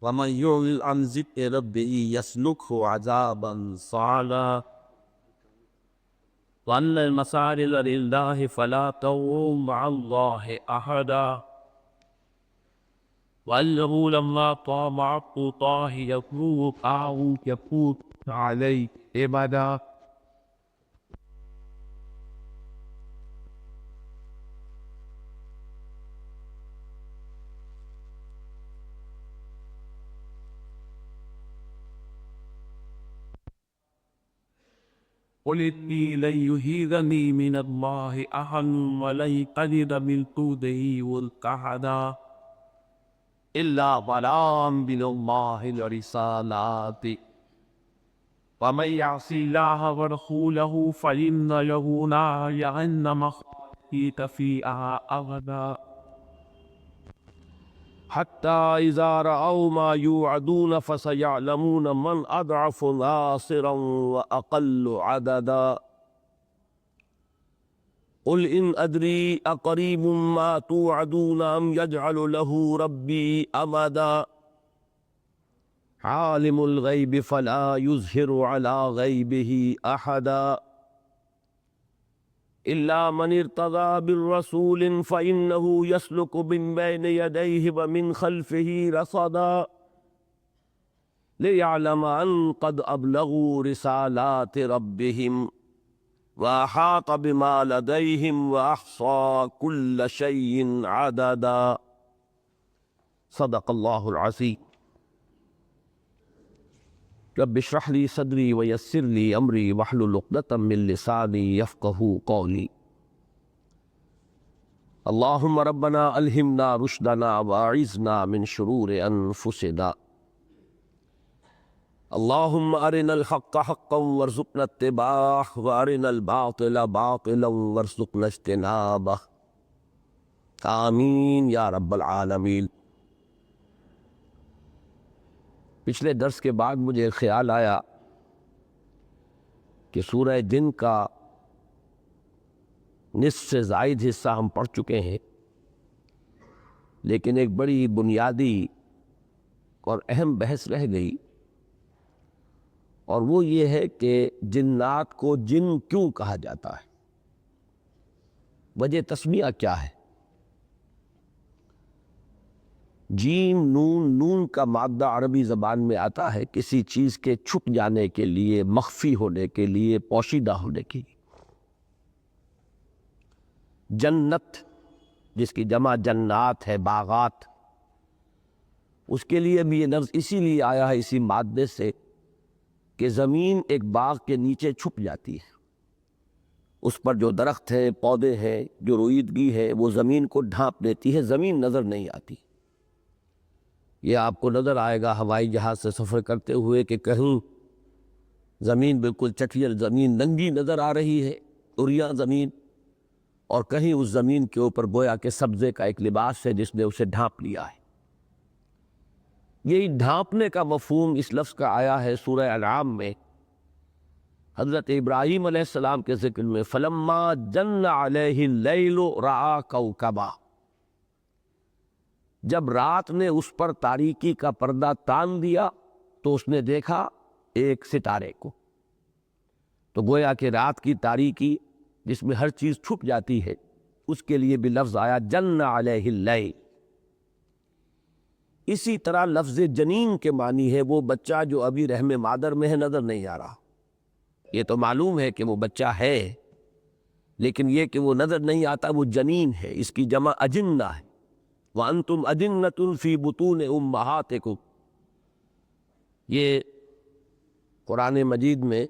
ومن يعرض عن ذكر ربه يسلكه عذابا صعدا وأن المساجد لله فلا تدعوا مع الله أحدا وأنه لما طامع طاه يفوت عليه عبادا. قل إني لن يهيدني من الله أحد ولن يقدر من طوله والقحدا إلا بلاغا من الله الرسالات ومن يعص الله ورسوله فإن له نار جهنم خالدين فيها أبدا حتى إذا رأوا ما يوعدون فسيعلمون من أضعف ناصرا وأقل عددا قل إن أدري أقريب ما توعدون أم يجعل له ربي أمدا عالم الغيب فلا يظهر على غيبه أحدا إلا من ارتضى بالرسول فإنه يسلك من بين يديه ومن خلفه رصدا ليعلم أن قد أبلغوا رسالات ربهم وأحاط بما لديهم وأحصى كل شيء عددا. صدق الله العظيم. رب اشرح لي صدري ويسر لي امری واحلل عقدۃ من لسانی یفقہوا قولی. اللہم ربنا الہمنا رشدنا واعذنا من شرور انفسنا. اللہم ارنا الحق حقا وارزقنا اتباعہ وارنا الباطل باطلا وارزقنا اجتنابہ. آمین یا رب العالمین. پچھلے درس کے بعد مجھے خیال آیا کہ سورہ جن کا نصف سے زائد حصہ ہم پڑھ چکے ہیں، لیکن ایک بڑی بنیادی اور اہم بحث رہ گئی، اور وہ یہ ہے کہ جنات کو جن کیوں کہا جاتا ہے، وجہ تسمیہ کیا ہے. جیم نون کا مادہ عربی زبان میں آتا ہے کسی چیز کے چھپ جانے کے لیے، مخفی ہونے کے لیے، پوشیدہ ہونے کے لیے. جنت جس کی جمع جنات ہے، باغات، اس کے لیے بھی یہ لفظ اسی لیے آیا ہے، اسی مادے سے، کہ زمین ایک باغ کے نیچے چھپ جاتی ہے. اس پر جو درخت ہیں، پودے ہیں، جو روئیدگی ہے، وہ زمین کو ڈھانپ لیتی ہے، زمین نظر نہیں آتی. یہ آپ کو نظر آئے گا ہوائی جہاز سے سفر کرتے ہوئے کہ کہیں زمین بالکل چٹیل، زمین ننگی نظر آ رہی ہے، عریاں زمین، اور کہیں اس زمین کے اوپر گویا کہ سبزے کا ایک لباس ہے جس نے اسے ڈھانپ لیا ہے. یہی ڈھانپنے کا مفہوم اس لفظ کا آیا ہے سورہ انعام میں حضرت ابراہیم علیہ السلام کے ذکر میں. فلما جن علیہ اللیل رأى کوکبا، جب رات نے اس پر تاریکی کا پردہ تان دیا تو اس نے دیکھا ایک ستارے کو. تو گویا کہ رات کی تاریکی جس میں ہر چیز چھپ جاتی ہے، اس کے لیے بھی لفظ آیا جن علیہ اللیل. اسی طرح لفظ جنین کے معنی ہے وہ بچہ جو ابھی رحم مادر میں ہے، نظر نہیں آ رہا. یہ تو معلوم ہے کہ وہ بچہ ہے، لیکن یہ کہ وہ نظر نہیں آتا، وہ جنین ہے. اس کی جمع اجنہ ہے. وَأَنْتُمْ أَجِنَّةٌ فِي بُطُونِ أُمَّهَاتِكُمْ. یہ قرآن مجید میں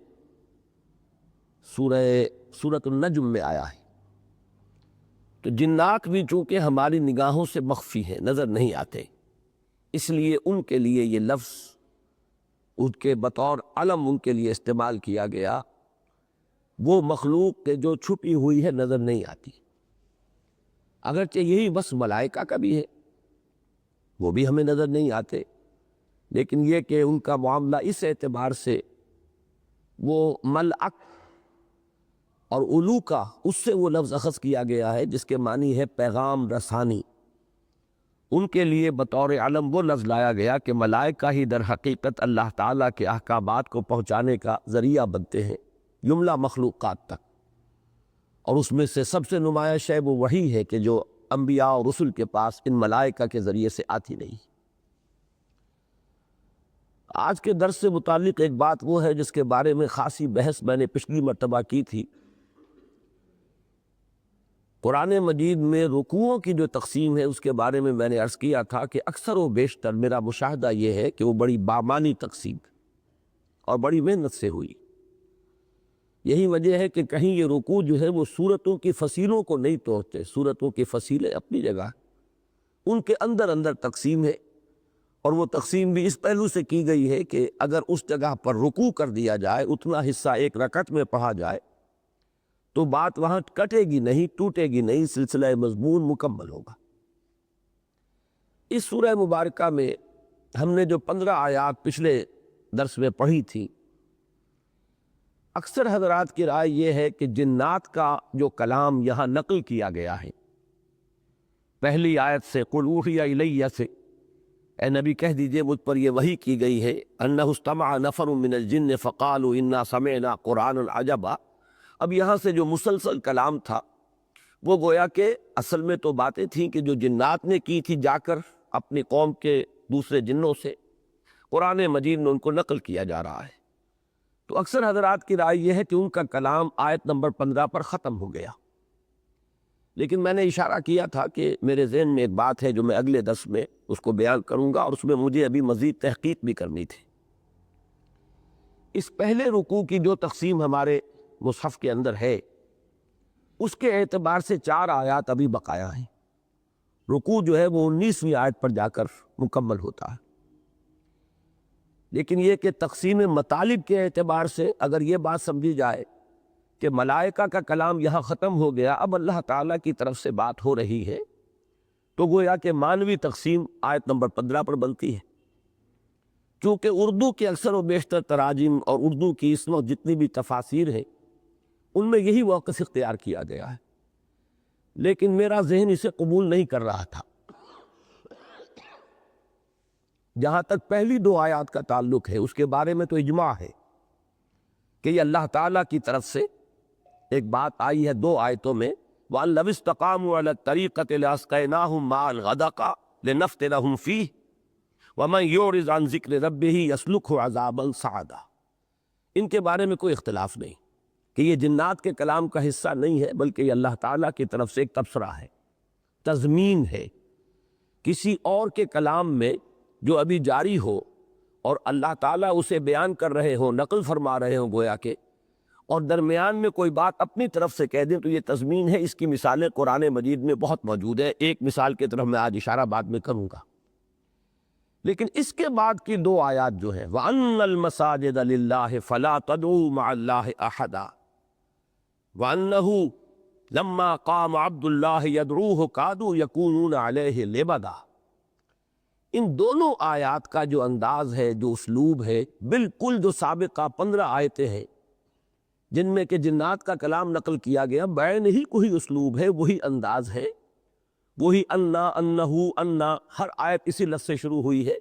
سورۃ النجم میں آیا ہے. تو جنات بھی چونکہ ہماری نگاہوں سے مخفی ہیں، نظر نہیں آتے، اس لیے ان کے لیے یہ لفظ ان کے بطور علم ان کے لیے استعمال کیا گیا. وہ مخلوق کے جو چھپی ہوئی ہے، نظر نہیں آتی. اگرچہ یہی بس ملائکہ کا بھی ہے، وہ بھی ہمیں نظر نہیں آتے، لیکن یہ کہ ان کا معاملہ اس اعتبار سے وہ ملأک اور علو کا، اس سے وہ لفظ اخذ کیا گیا ہے جس کے معنی ہے پیغام رسانی. ان کے لیے بطور علم وہ لفظ لایا گیا کہ ملائکہ ہی در حقیقت اللہ تعالیٰ کے احکامات کو پہنچانے کا ذریعہ بنتے ہیں جملہ مخلوقات تک، اور اس میں سے سب سے نمایاں شے وہ وحی ہے کہ جو انبیاء اور رسل کے پاس ان ملائکہ کے ذریعے سے آتی نہیں۔ آج کے درس سے متعلق ایک بات وہ ہے جس کے بارے میں خاصی بحث میں نے پچھلی مرتبہ کی تھی۔ قرآن مجید میں رکوعوں کی جو تقسیم ہے اس کے بارے میں نے عرض کیا تھا کہ اکثر و بیشتر میرا مشاہدہ یہ ہے کہ وہ بڑی بامانی تقسیم اور بڑی محنت سے ہوئی۔ یہی وجہ ہے کہ کہیں یہ رکوع جو ہے وہ سورتوں کی فصیلوں کو نہیں توڑتے، سورتوں کی فصیلیں اپنی جگہ ان کے اندر اندر تقسیم ہے، اور وہ تقسیم بھی اس پہلو سے کی گئی ہے کہ اگر اس جگہ پر رکوع کر دیا جائے، اتنا حصہ ایک رکعت میں پڑھا جائے تو بات وہاں کٹے گی نہیں، ٹوٹے گی نہیں، سلسلہ مضمون مکمل ہوگا۔ اس سورہ مبارکہ میں ہم نے جو 15 آیات پچھلے درس میں پڑھی تھی، اکثر حضرات کی رائے یہ ہے کہ جنات کا جو کلام یہاں نقل کیا گیا ہے، پہلی آیت سے قُلْ أُوحِيَ إِلَيَّ سے، اے نبی کہہ دیجئے مجھ پر یہ وحی کی گئی ہے، أَنَّهُ اسْتَمَعَ نَفَرٌ مِّنَ الْجِنِّ فَقَالُوا إِنَّا سَمِعْنَا قُرْآنًا عَجَبًا۔ اب یہاں سے جو مسلسل کلام تھا وہ گویا کہ اصل میں تو باتیں تھیں کہ جو جنات نے کی تھی جا کر اپنی قوم کے دوسرے جنوں سے، قرآن مجید میں ان کو نقل کیا جا رہا ہے۔ تو اکثر حضرات کی رائے یہ ہے کہ ان کا کلام آیت نمبر 15 پر ختم ہو گیا، لیکن میں نے اشارہ کیا تھا کہ میرے ذہن میں ایک بات ہے جو میں اگلے درس میں اس کو بیان کروں گا، اور اس میں مجھے ابھی مزید تحقیق بھی کرنی تھی۔ اس پہلے رکوع کی جو تقسیم ہمارے مصحف کے اندر ہے اس کے اعتبار سے 4 آیات ابھی بقایا ہیں۔ رکوع جو ہے وہ 19ویں آیت پر جا کر مکمل ہوتا ہے، لیکن یہ کہ تقسیم مطالب کے اعتبار سے اگر یہ بات سمجھی جائے کہ ملائکہ کا کلام یہاں ختم ہو گیا، اب اللہ تعالیٰ کی طرف سے بات ہو رہی ہے، تو گویا کہ مانوی تقسیم آیت نمبر 15 پر بنتی ہے۔ چونکہ اردو کے اکثر و بیشتر تراجم اور اردو کی اس وقت جتنی بھی تفاسیر ہیں ان میں یہی موقف اختیار کیا گیا ہے، لیکن میرا ذہن اسے قبول نہیں کر رہا تھا۔ جہاں تک پہلی 2 آیات کا تعلق ہے اس کے بارے میں تو اجماع ہے کہ یہ اللہ تعالیٰ کی طرف سے ایک بات آئی ہے 2 آیتوں میں، وَأَن لَوِ اسْتَقَامُوا عَلَى الطَّرِيقَةِ لَأَسْقَيْنَاهُم مَّاءً غَدَقًا لِنَفْتِنَهُمْ فِيهِ وَمَن يُعْرِضْ عَن ذِكْرِ رَبِّهِ يَسْلُكْهُ عَذَابًا صَعَدًا۔ ان کے بارے میں کوئی اختلاف نہیں کہ یہ جنات کے کلام کا حصہ نہیں ہے، بلکہ یہ اللہ تعالیٰ کی طرف سے ایک تبصرہ ہے، تضمین ہے، کسی اور کے کلام میں جو ابھی جاری ہو اور اللہ تعالیٰ اسے بیان کر رہے ہوں، نقل فرما رہے ہوں گویا کہ، اور درمیان میں کوئی بات اپنی طرف سے کہہ دیں تو یہ تضمین ہے۔ اس کی مثالیں قرآن مجید میں بہت موجود ہیں، ایک مثال کی طرف میں آج اشارہ بعد میں کروں گا۔ لیکن اس کے بعد کی 2 آیات جو ہیں وَأَنَّ الْمَسَاجِدَ لِلَّهِ فَلَا تَدْعُوا مَعَ اللَّهِ أَحَدًا وَأَنَّهُ لَمَّا قَامَ عَبْدُ اللَّهِ يَدْعُوهُ كَادُوا يَكُونُونَ عَلَيْهِ لِبَدًا۔ ان دونوں آیات کا جو انداز ہے، جو اسلوب ہے، بالکل جو سابقہ 15 آیتیں ہیں جن میں کہ جنات کا کلام نقل کیا گیا، بعین ہی کوئی اسلوب ہے، وہی انداز ہے، وہی انا، انہو، انا، ہر آیت اسی لفظ سے شروع ہوئی ہے،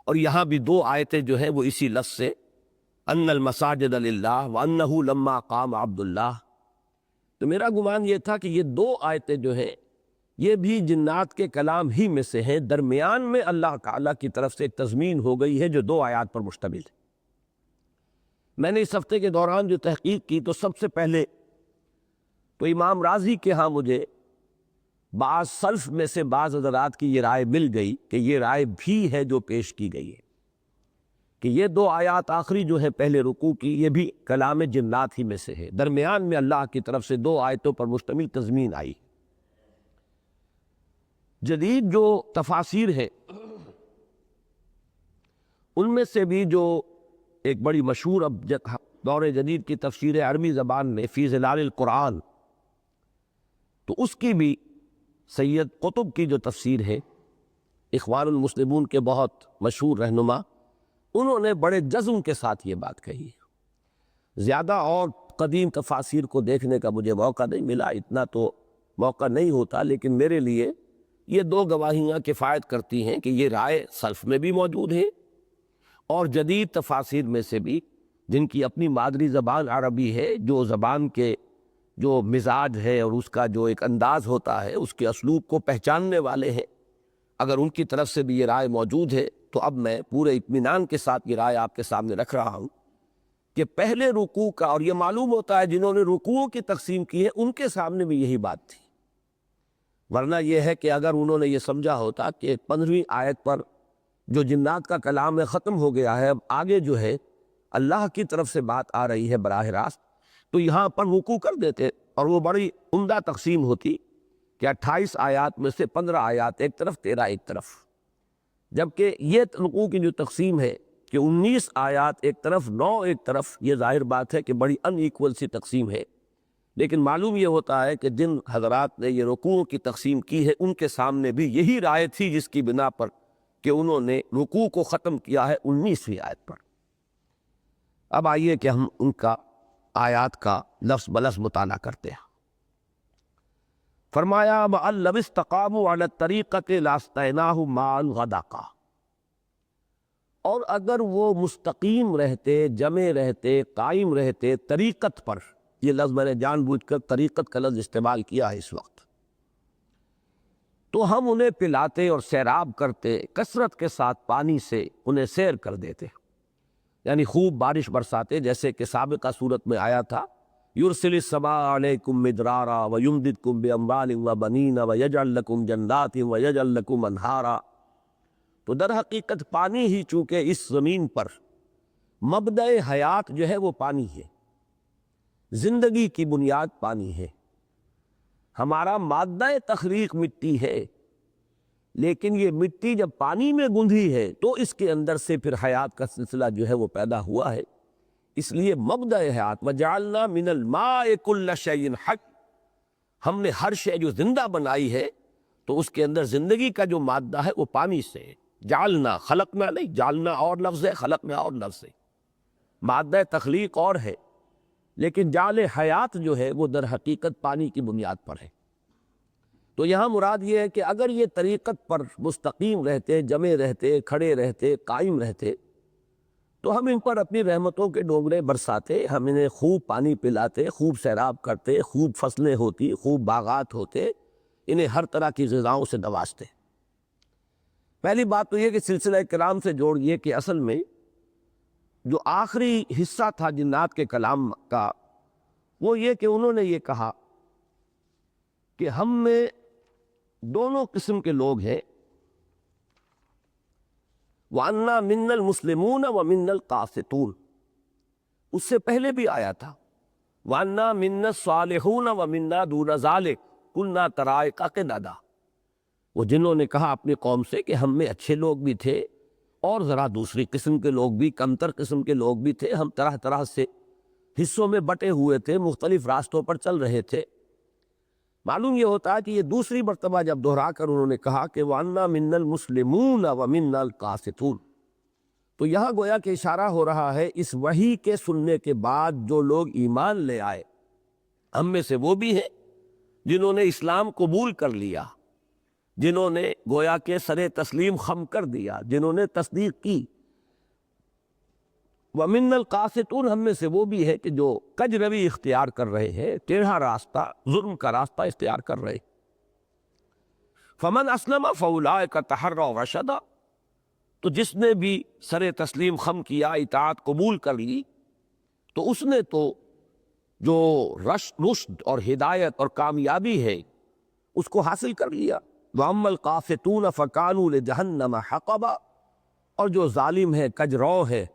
اور یہاں بھی 2 آیتیں جو ہیں وہ اسی لفظ سے، ان المساجد للہ وانہ لما قام عبد اللہ۔ تو میرا گمان یہ تھا کہ یہ 2 آیتیں جو ہیں یہ بھی جنات کے کلام ہی میں سے ہیں، درمیان میں اللہ تعالیٰ کی طرف سے ایک تضمین ہو گئی ہے جو 2 آیات پر مشتمل ہے۔ میں نے اس ہفتے کے دوران جو تحقیق کی تو سب سے پہلے تو امام راضی کے ہاں مجھے بعض سلف میں سے بعض حضرات کی یہ رائے مل گئی کہ یہ رائے بھی ہے جو پیش کی گئی ہے کہ یہ 2 آیات آخری جو ہے پہلے رکوع کی، یہ بھی کلام جنات ہی میں سے ہے، درمیان میں اللہ کی طرف سے 2 آیتوں پر مشتمل تضمین آئی۔ جدید جو تفاسیر ہے ان میں سے بھی جو ایک بڑی مشہور اب دور جدید کی تفسیر عربی زبان میں فی ظلال القرآن، تو اس کی بھی سید قطب کی جو تفسیر ہے، اخوان المسلمون کے بہت مشہور رہنما، انہوں نے بڑے جزم کے ساتھ یہ بات کہی ہے۔ زیادہ اور قدیم تفاسیر کو دیکھنے کا مجھے موقع نہیں ملا، اتنا تو موقع نہیں ہوتا، لیکن میرے لیے یہ دو گواہیاں کفایت کرتی ہیں کہ یہ رائے سلف میں بھی موجود ہے اور جدید تفاسیر میں سے بھی، جن کی اپنی مادری زبان عربی ہے، جو زبان کے جو مزاج ہے اور اس کا جو ایک انداز ہوتا ہے، اس کے اسلوب کو پہچاننے والے ہیں، اگر ان کی طرف سے بھی یہ رائے موجود ہے تو اب میں پورے اطمینان کے ساتھ یہ رائے آپ کے سامنے رکھ رہا ہوں کہ پہلے رکوع کا، اور یہ معلوم ہوتا ہے جنہوں نے رکوعوں کی تقسیم کی ہے ان کے سامنے بھی یہی بات تھی، ورنہ یہ ہے کہ اگر انہوں نے یہ سمجھا ہوتا کہ 15ویں آیت پر جو جنات کا کلام ہے ختم ہو گیا ہے، اب آگے جو ہے اللہ کی طرف سے بات آ رہی ہے براہ راست، تو یہاں پر رکوع کر دیتے اور وہ بڑی عمدہ تقسیم ہوتی کہ 28 آیات میں سے 15 آیات ایک طرف، 13 ایک طرف، جبکہ یہ رکوع کی جو تقسیم ہے کہ 19 آیات ایک طرف، 9 ایک طرف، یہ ظاہر بات ہے کہ بڑی ان ایکول سی تقسیم ہے، لیکن معلوم یہ ہوتا ہے کہ جن حضرات نے یہ رکوع کی تقسیم کی ہے ان کے سامنے بھی یہی رائے تھی، جس کی بنا پر کہ انہوں نے رکوع کو ختم کیا ہے 19ویں آیت پر۔ اب آئیے کہ ہم ان کا آیات کا لفظ بلفظ مطالعہ کرتے ہیں۔ فرمایا وَأَن لَّوِ اسْتَقَامُوا عَلَى الطَّرِيقَةِ لَأَسْقَيْنَاهُم مَّاءً غَدَقًا، اور اگر وہ مستقیم رہتے، جمے رہتے، قائم رہتے طریقت پر، یہ لفظ میں نے جان بوجھ کر طریقت کا لفظ استعمال کیا ہے اس وقت، تو ہم انہیں پلاتے اور سیراب کرتے، کثرت کے ساتھ پانی سے انہیں سیر کر دیتے، یعنی خوب بارش برساتے، جیسے کہ سابقہ صورت میں آیا تھا یرسل السماء علیکم مدرارا ویمددکم باموال وبنین ویجعل لکم جنات ویجعل لکم انہارا۔ تو در حقیقت پانی ہی چونکہ اس زمین پر مبدأ حیات جو ہے وہ پانی ہے، زندگی کی بنیاد پانی ہے، ہمارا مادہ تخلیق مٹی ہے، لیکن یہ مٹی جب پانی میں گندھی ہے تو اس کے اندر سے پھر حیات کا سلسلہ جو ہے وہ پیدا ہوا ہے، اس لیے مبدأ حیات وجعلنا من الماء کل شیء حی، ہم نے ہر شے جو زندہ بنائی ہے تو اس کے اندر زندگی کا جو مادہ ہے وہ پانی سے ہے۔ جعلنا، خلقنا نہیں، جعلنا اور لفظ ہے، خلقنا اور لفظ ہے، مادہ تخلیق اور ہے، لیکن جعل حیات جو ہے وہ در حقیقت پانی کی بنیاد پر ہے۔ تو یہاں مراد یہ ہے کہ اگر یہ طریقت پر مستقیم رہتے، جمے رہتے، کھڑے رہتے، قائم رہتے، تو ہم ان پر اپنی رحمتوں کے ڈونگرے برساتے، ہم انہیں خوب پانی پلاتے، خوب سیراب کرتے، خوب فصلیں ہوتی، خوب باغات ہوتے، انہیں ہر طرح کی غذاؤں سے نوازتے۔ پہلی بات تو یہ کہ سلسلہ کلام سے جوڑیے کہ اصل میں جو آخری حصہ تھا جنات کے کلام کا وہ یہ کہ انہوں نے یہ کہا کہ ہم میں دونوں قسم کے لوگ ہیں، وَأَنَّا مِنَّا الْمُسْلِمُونَ وَمِنَّا الْقَاسِطُونَ، اس سے پہلے بھی آیا تھا وَأَنَّا مِنَّا الصَّالِحُونَ وَمِنَّا دُونَ ذَلِكَ كُنَّا طَرَائِقَ قِدَدًا، وہ جنہوں نے کہا اپنی قوم سے کہ ہم میں اچھے لوگ بھی تھے اور ذرا دوسری قسم کے لوگ بھی، کمتر قسم کے لوگ بھی تھے، ہم طرح طرح سے حصوں میں بٹے ہوئے تھے، مختلف راستوں پر چل رہے تھے۔ معلوم یہ ہوتا ہے کہ یہ دوسری مرتبہ جب دہرا کر انہوں نے کہا کہ وَأَنَّا مِنَّا الْمُسْلِمُونَ وَمِنَّا الْقَاسِطُونَ، تو یہاں گویا کہ اشارہ ہو رہا ہے اس وحی کے سننے کے بعد جو لوگ ایمان لے آئے، ہم میں سے وہ بھی ہیں جنہوں نے اسلام قبول کر لیا، جنہوں نے گویا کہ سر تسلیم خم کر دیا، جنہوں نے تصدیق کی، وَمِنَّ الْقَاسِطُونَ، ہم میں سے وہ بھی ہے کہ جو کج روی اختیار کر رہے ہیں، ٹیڑھا راستہ، ظلم کا راستہ اختیار کر رہے۔ فَمَنْ أَسْلَمَ فَأُولَٰئِكَ تَحَرَّوْا رَشَدًا، تو جس نے بھی سر تسلیم خم کیا، اطاعت قبول کر لی، تو اس نے تو جو رشد اور ہدایت اور کامیابی ہے اس کو حاصل کر لیا۔ وَأَمَّا الْقَاسِطُونَ فَكَانُوا لِجَهَنَّمَ حَطَبًا، اور جو ظالم ہے، کج رو ہے،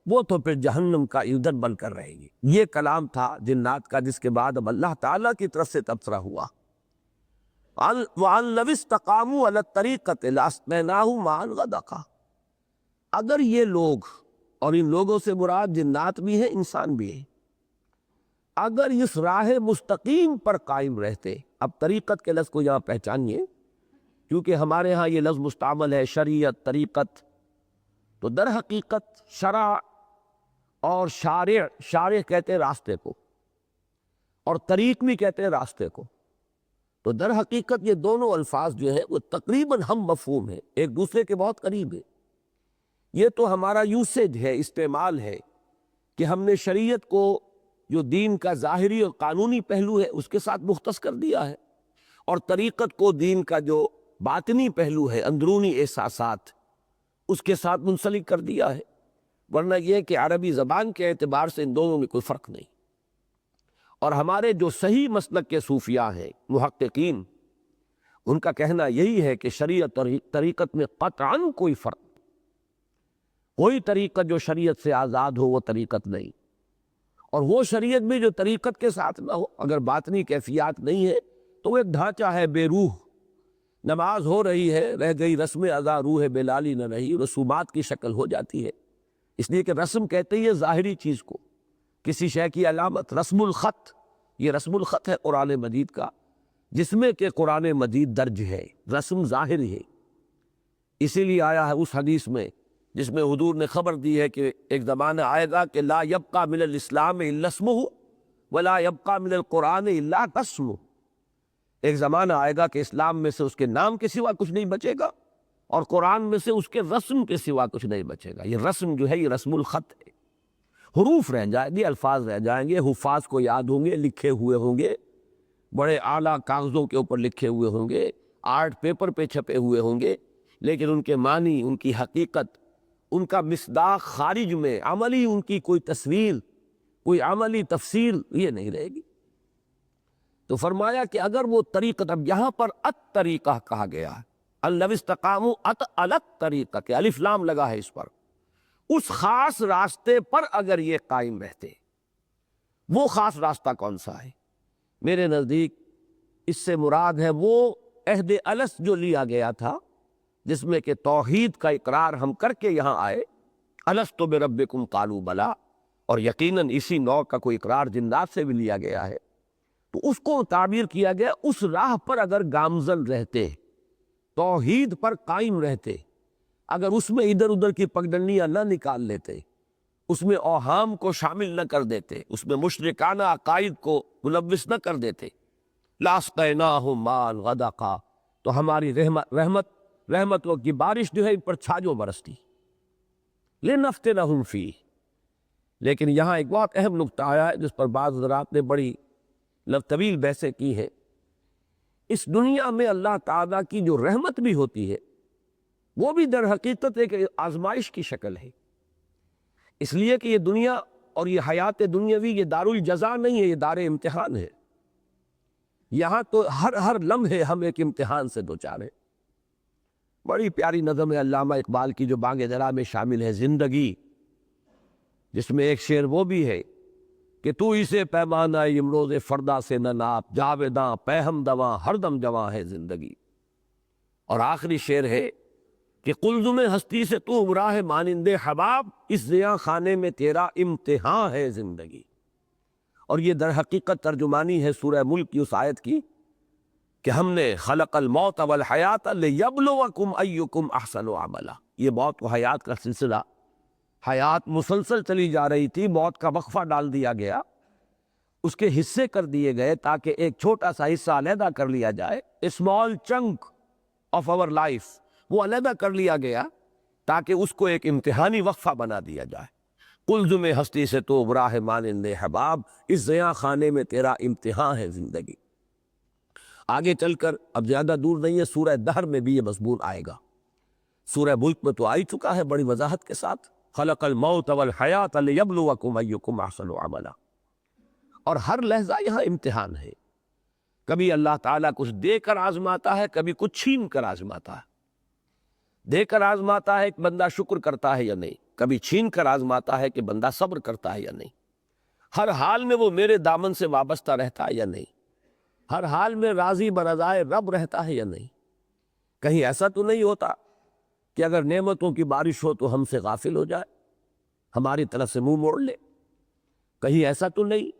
وہ تو پھر جہنم کا ایندھن بن کر رہے گی۔ یہ کلام تھا جنات کا، جس کے بعد اب اللہ تعالیٰ کی طرف سے تبصرہ ہوا وَأَن لَّوِ اسْتَقَامُوا عَلَى الطَّرِيقَةِ لَأَسْقَيْنَاهُم مَّاءً غَدَقًا، اگر یہ لوگ، اور ان لوگوں سے مراد جنات بھی ہیں، انسان بھی ہیں، اگر اس راہ مستقیم پر قائم رہتے، اب طریقت کے لفظ کو یہاں پہچانیے، کیونکہ ہمارے ہاں یہ لفظ مستعمل ہے شریعت، طریقت، تو در حقیقت شرع اور شارع کہتے ہیں راستے کو، اور طریق بھی کہتے ہیں راستے کو۔ تو در حقیقت یہ دونوں الفاظ جو ہیں وہ تقریباً ہم مفہوم ہیں، ایک دوسرے کے بہت قریب ہیں۔ یہ تو ہمارا یوسیج ہے، استعمال ہے، کہ ہم نے شریعت کو جو دین کا ظاہری اور قانونی پہلو ہے اس کے ساتھ مختص کر دیا ہے، اور طریقت کو دین کا جو باطنی پہلو ہے، اندرونی احساسات، اس کے ساتھ منسلک کر دیا ہے۔ ورنہ یہ کہ عربی زبان کے اعتبار سے ان دونوں میں کوئی فرق نہیں۔ اور ہمارے جو صحیح مسلک کے صوفیاء ہیں، محققین، ان کا کہنا یہی ہے کہ شریعت اور طریقت میں قطعاً کوئی فرق، کوئی طریقت جو شریعت سے آزاد ہو وہ طریقت نہیں، اور وہ شریعت بھی جو طریقت کے ساتھ نہ ہو، اگر باطنی کیفیات نہیں ہے تو وہ ایک ڈھانچہ ہے بے روح۔ نماز ہو رہی ہے، رہ گئی رسم ادا، روح بلالی نہ رہی، رسومات کی شکل ہو جاتی ہے۔ اس لیے کہ رسم کہتے ہی ہے ظاہری چیز کو، کسی شے کی علامت۔ رسم الخط، یہ رسم الخط ہے قرآن مجید کا، جس میں کہ قرآن مجید درج ہے، رسم ظاہر ہے۔ اسی لیے آیا ہے اس حدیث میں جس میں حضور نے خبر دی ہے کہ ایک زمانہ آئے گا کہ لا یبقى من الاسلام الا اسمہ ولا يبقى من القرآن الا رسمہ۔ ایک زمانہ آئے گا کہ اسلام میں سے اس کے نام کے سوا کچھ نہیں بچے گا، اور قرآن میں سے اس کے رسم کے سوا کچھ نہیں بچے گا۔ یہ رسم جو ہے یہ رسم الخط ہے، حروف رہ جائیں گے، الفاظ رہ جائیں گے، حفاظ کو یاد ہوں گے، لکھے ہوئے ہوں گے، بڑے اعلیٰ کاغذوں کے اوپر لکھے ہوئے ہوں گے، آرٹ پیپر پہ چھپے ہوئے ہوں گے، لیکن ان کے معنی، ان کی حقیقت، ان کا مصداق خارج میں عملی ان کی کوئی تصویر، کوئی عملی تفسیر یہ نہیں رہے گی۔ تو فرمایا کہ اگر وہ طریقت، اب یہاں پر الطریقہ کہا گیا ہے، الَّذِی اسْتَقَامُوا الطریقہ، کہ الف لام لگا ہے اس پر، اس خاص راستے پر اگر یہ قائم رہتے۔ وہ خاص راستہ کون سا ہے؟ میرے نزدیک اس سے مراد ہے وہ عہد الست جو لیا گیا تھا، جس میں کہ توحید کا اقرار ہم کر کے یہاں آئے، الست بربکم قالوا بلی، اور یقیناً اسی نوع کا کوئی اقرار جنات سے بھی لیا گیا ہے۔ تو اس کو تعبیر کیا گیا، اس راہ پر اگر گامزن رہتے، توحید پر قائم رہتے، اگر اس میں ادھر ادھر کی پگڈنڈیاں نہ نکال لیتے، اس میں اوہام کو شامل نہ کر دیتے، اس میں مشرکانہ عقائد کو ملوث نہ کر دیتے، لَاسْقَيْنَاهُمْ مَاءً غَدَقًا، تو ہماری رحمتوں کی بارش جو ہے ان پر چھاجو برستی، لِنَفْتِنَهُمْ فِيهِ۔ لیکن یہاں ایک بہت اہم نقطہ آیا ہے جس پر بعض حضرات نے بڑی طویل بحثیں کی ہیں۔ اس دنیا میں اللہ تعالیٰ کی جو رحمت بھی ہوتی ہے وہ بھی در حقیقت ایک آزمائش کی شکل ہے، اس لیے کہ یہ دنیا اور یہ حیات دنیاوی یہ دار الجزا نہیں ہے، یہ دار امتحان ہے۔ یہاں تو ہر لمحے ہم ایک امتحان سے دوچار ہیں۔ بڑی پیاری نظم ہے علامہ اقبال کی جو بانگ درا میں شامل ہے، زندگی، جس میں ایک شعر وہ بھی ہے کہ تو اسے پیمانہ امروز فردا سے نہ ناپ، جاویداں پہم دواں ہر دم جواں ہے زندگی۔ اور آخری شعر ہے کہ قلزم ہستی سے تو عمراہ مانند حباب، اس زیاں خانے میں تیرا امتحان ہے زندگی۔ اور یہ در حقیقت ترجمانی ہے سورہ ملک کی اس آیت کی کہ ہم نے خلق الموت والحیات لیبلوکم ایکم احسن عملا۔ یہ موت و حیات کا سلسلہ، حیات مسلسل چلی جا رہی تھی، موت کا وقفہ ڈال دیا گیا، اس کے حصے کر دیے گئے تاکہ ایک چھوٹا سا حصہ علیحدہ کر لیا جائے، small chunk of our life, وہ علیحدہ کر لیا گیا تاکہ اس کو ایک امتحانی وقفہ بنا دیا جائے۔ قلزم ہستی سے تو براہ مانند حباب، اس زیاں خانے میں تیرا امتحان ہے زندگی۔ آگے چل کر اب زیادہ دور نہیں ہے، سورہ دہر میں بھی یہ مضمون آئے گا، سورہ ملک میں تو آ ہی چکا ہے بڑی وضاحت کے ساتھ، خلق الموت والحیات لیبلوکم ایکم احسن عملا۔ اور ہر لحظہ یہاں امتحان ہے، کبھی اللہ تعالیٰ کچھ دے کر آزماتا ہے، کبھی کچھ چھین کر آزماتا ہے۔ دے کر آزماتا ہے کہ بندہ شکر کرتا ہے یا نہیں، کبھی چھین کر آزماتا ہے کہ بندہ صبر کرتا ہے یا نہیں۔ ہر حال میں وہ میرے دامن سے وابستہ رہتا ہے یا نہیں، ہر حال میں راضی برضائے رب رہتا ہے یا نہیں۔ کہیں ایسا تو نہیں ہوتا کہ اگر نعمتوں کی بارش ہو تو ہم سے غافل ہو جائے، ہماری طرف سے منہ موڑ لے؟ کہیں ایسا تو نہیں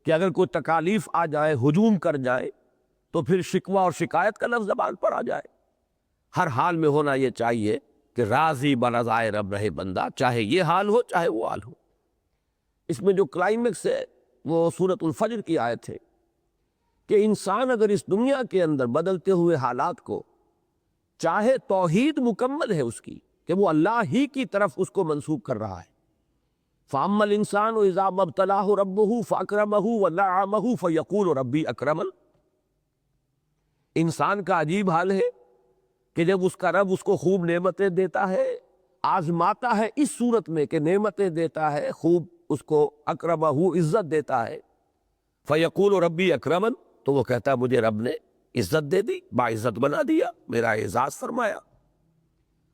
کہ اگر کوئی تکالیف آ جائے، ہجوم کر جائے، تو پھر شکوہ اور شکایت کا لفظ زبان پر آ جائے؟ ہر حال میں ہونا یہ چاہیے کہ راضی برضائے رب رہے بندہ، چاہے یہ حال ہو چاہے وہ حال ہو۔ اس میں جو کلائمیکس ہے وہ سورۃ الفجر کی آیت ہے کہ انسان اگر اس دنیا کے اندر بدلتے ہوئے حالات کو چاہے، توحید مکمل ہے اس کی کہ وہ اللہ ہی کی طرف اس کو منسوب کر رہا ہے۔ فَأَمَّا الْإِنسَانُ إِذَا مَا ابْتَلَاهُ رَبُّهُ فَأَكْرَمَهُ وَنَعَّمَهُ فَيَقُولُ رَبِّي أَكْرَمَنِ۔ انسان کا عجیب حال ہے کہ جب اس کا رب اس کو خوب نعمتیں دیتا ہے، آزماتا ہے اس صورت میں کہ نعمتیں دیتا ہے، خوب اس کو اکرمہ عزت دیتا ہے، فَيَقُولُ رَبِّي أَكْرَمَنِ، تو وہ کہتا ہے مجھے رب نے عزت دے دی، باعزت بنا دیا، میرا اعزاز فرمایا۔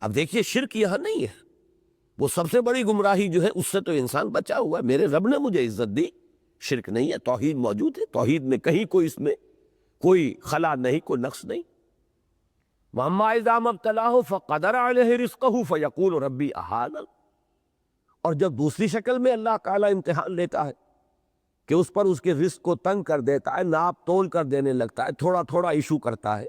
اب دیکھیے شرک یہاں نہیں ہے، وہ سب سے بڑی گمراہی جو ہے اس سے تو انسان بچا ہوا ہے، میرے رب نے مجھے عزت دی، شرک نہیں ہے، توحید موجود ہے، توحید میں کہیں کوئی اس میں کوئی خلا نہیں، کوئی نقص نہیں۔ وَأَمَّا إِذَا مَا ابْتَلَاهُ فَقَدَرَ عَلَيْهِ رِزْقَهُ فَيَقُولُ رَبِّي أَهَانَنِ، اور جب دوسری شکل میں اللہ تعالیٰ امتحان لیتا ہے کہ اس پر اس کے رزق کو تنگ کر دیتا ہے، ناپ تول کر دینے لگتا ہے، تھوڑا تھوڑا ایشو کرتا ہے،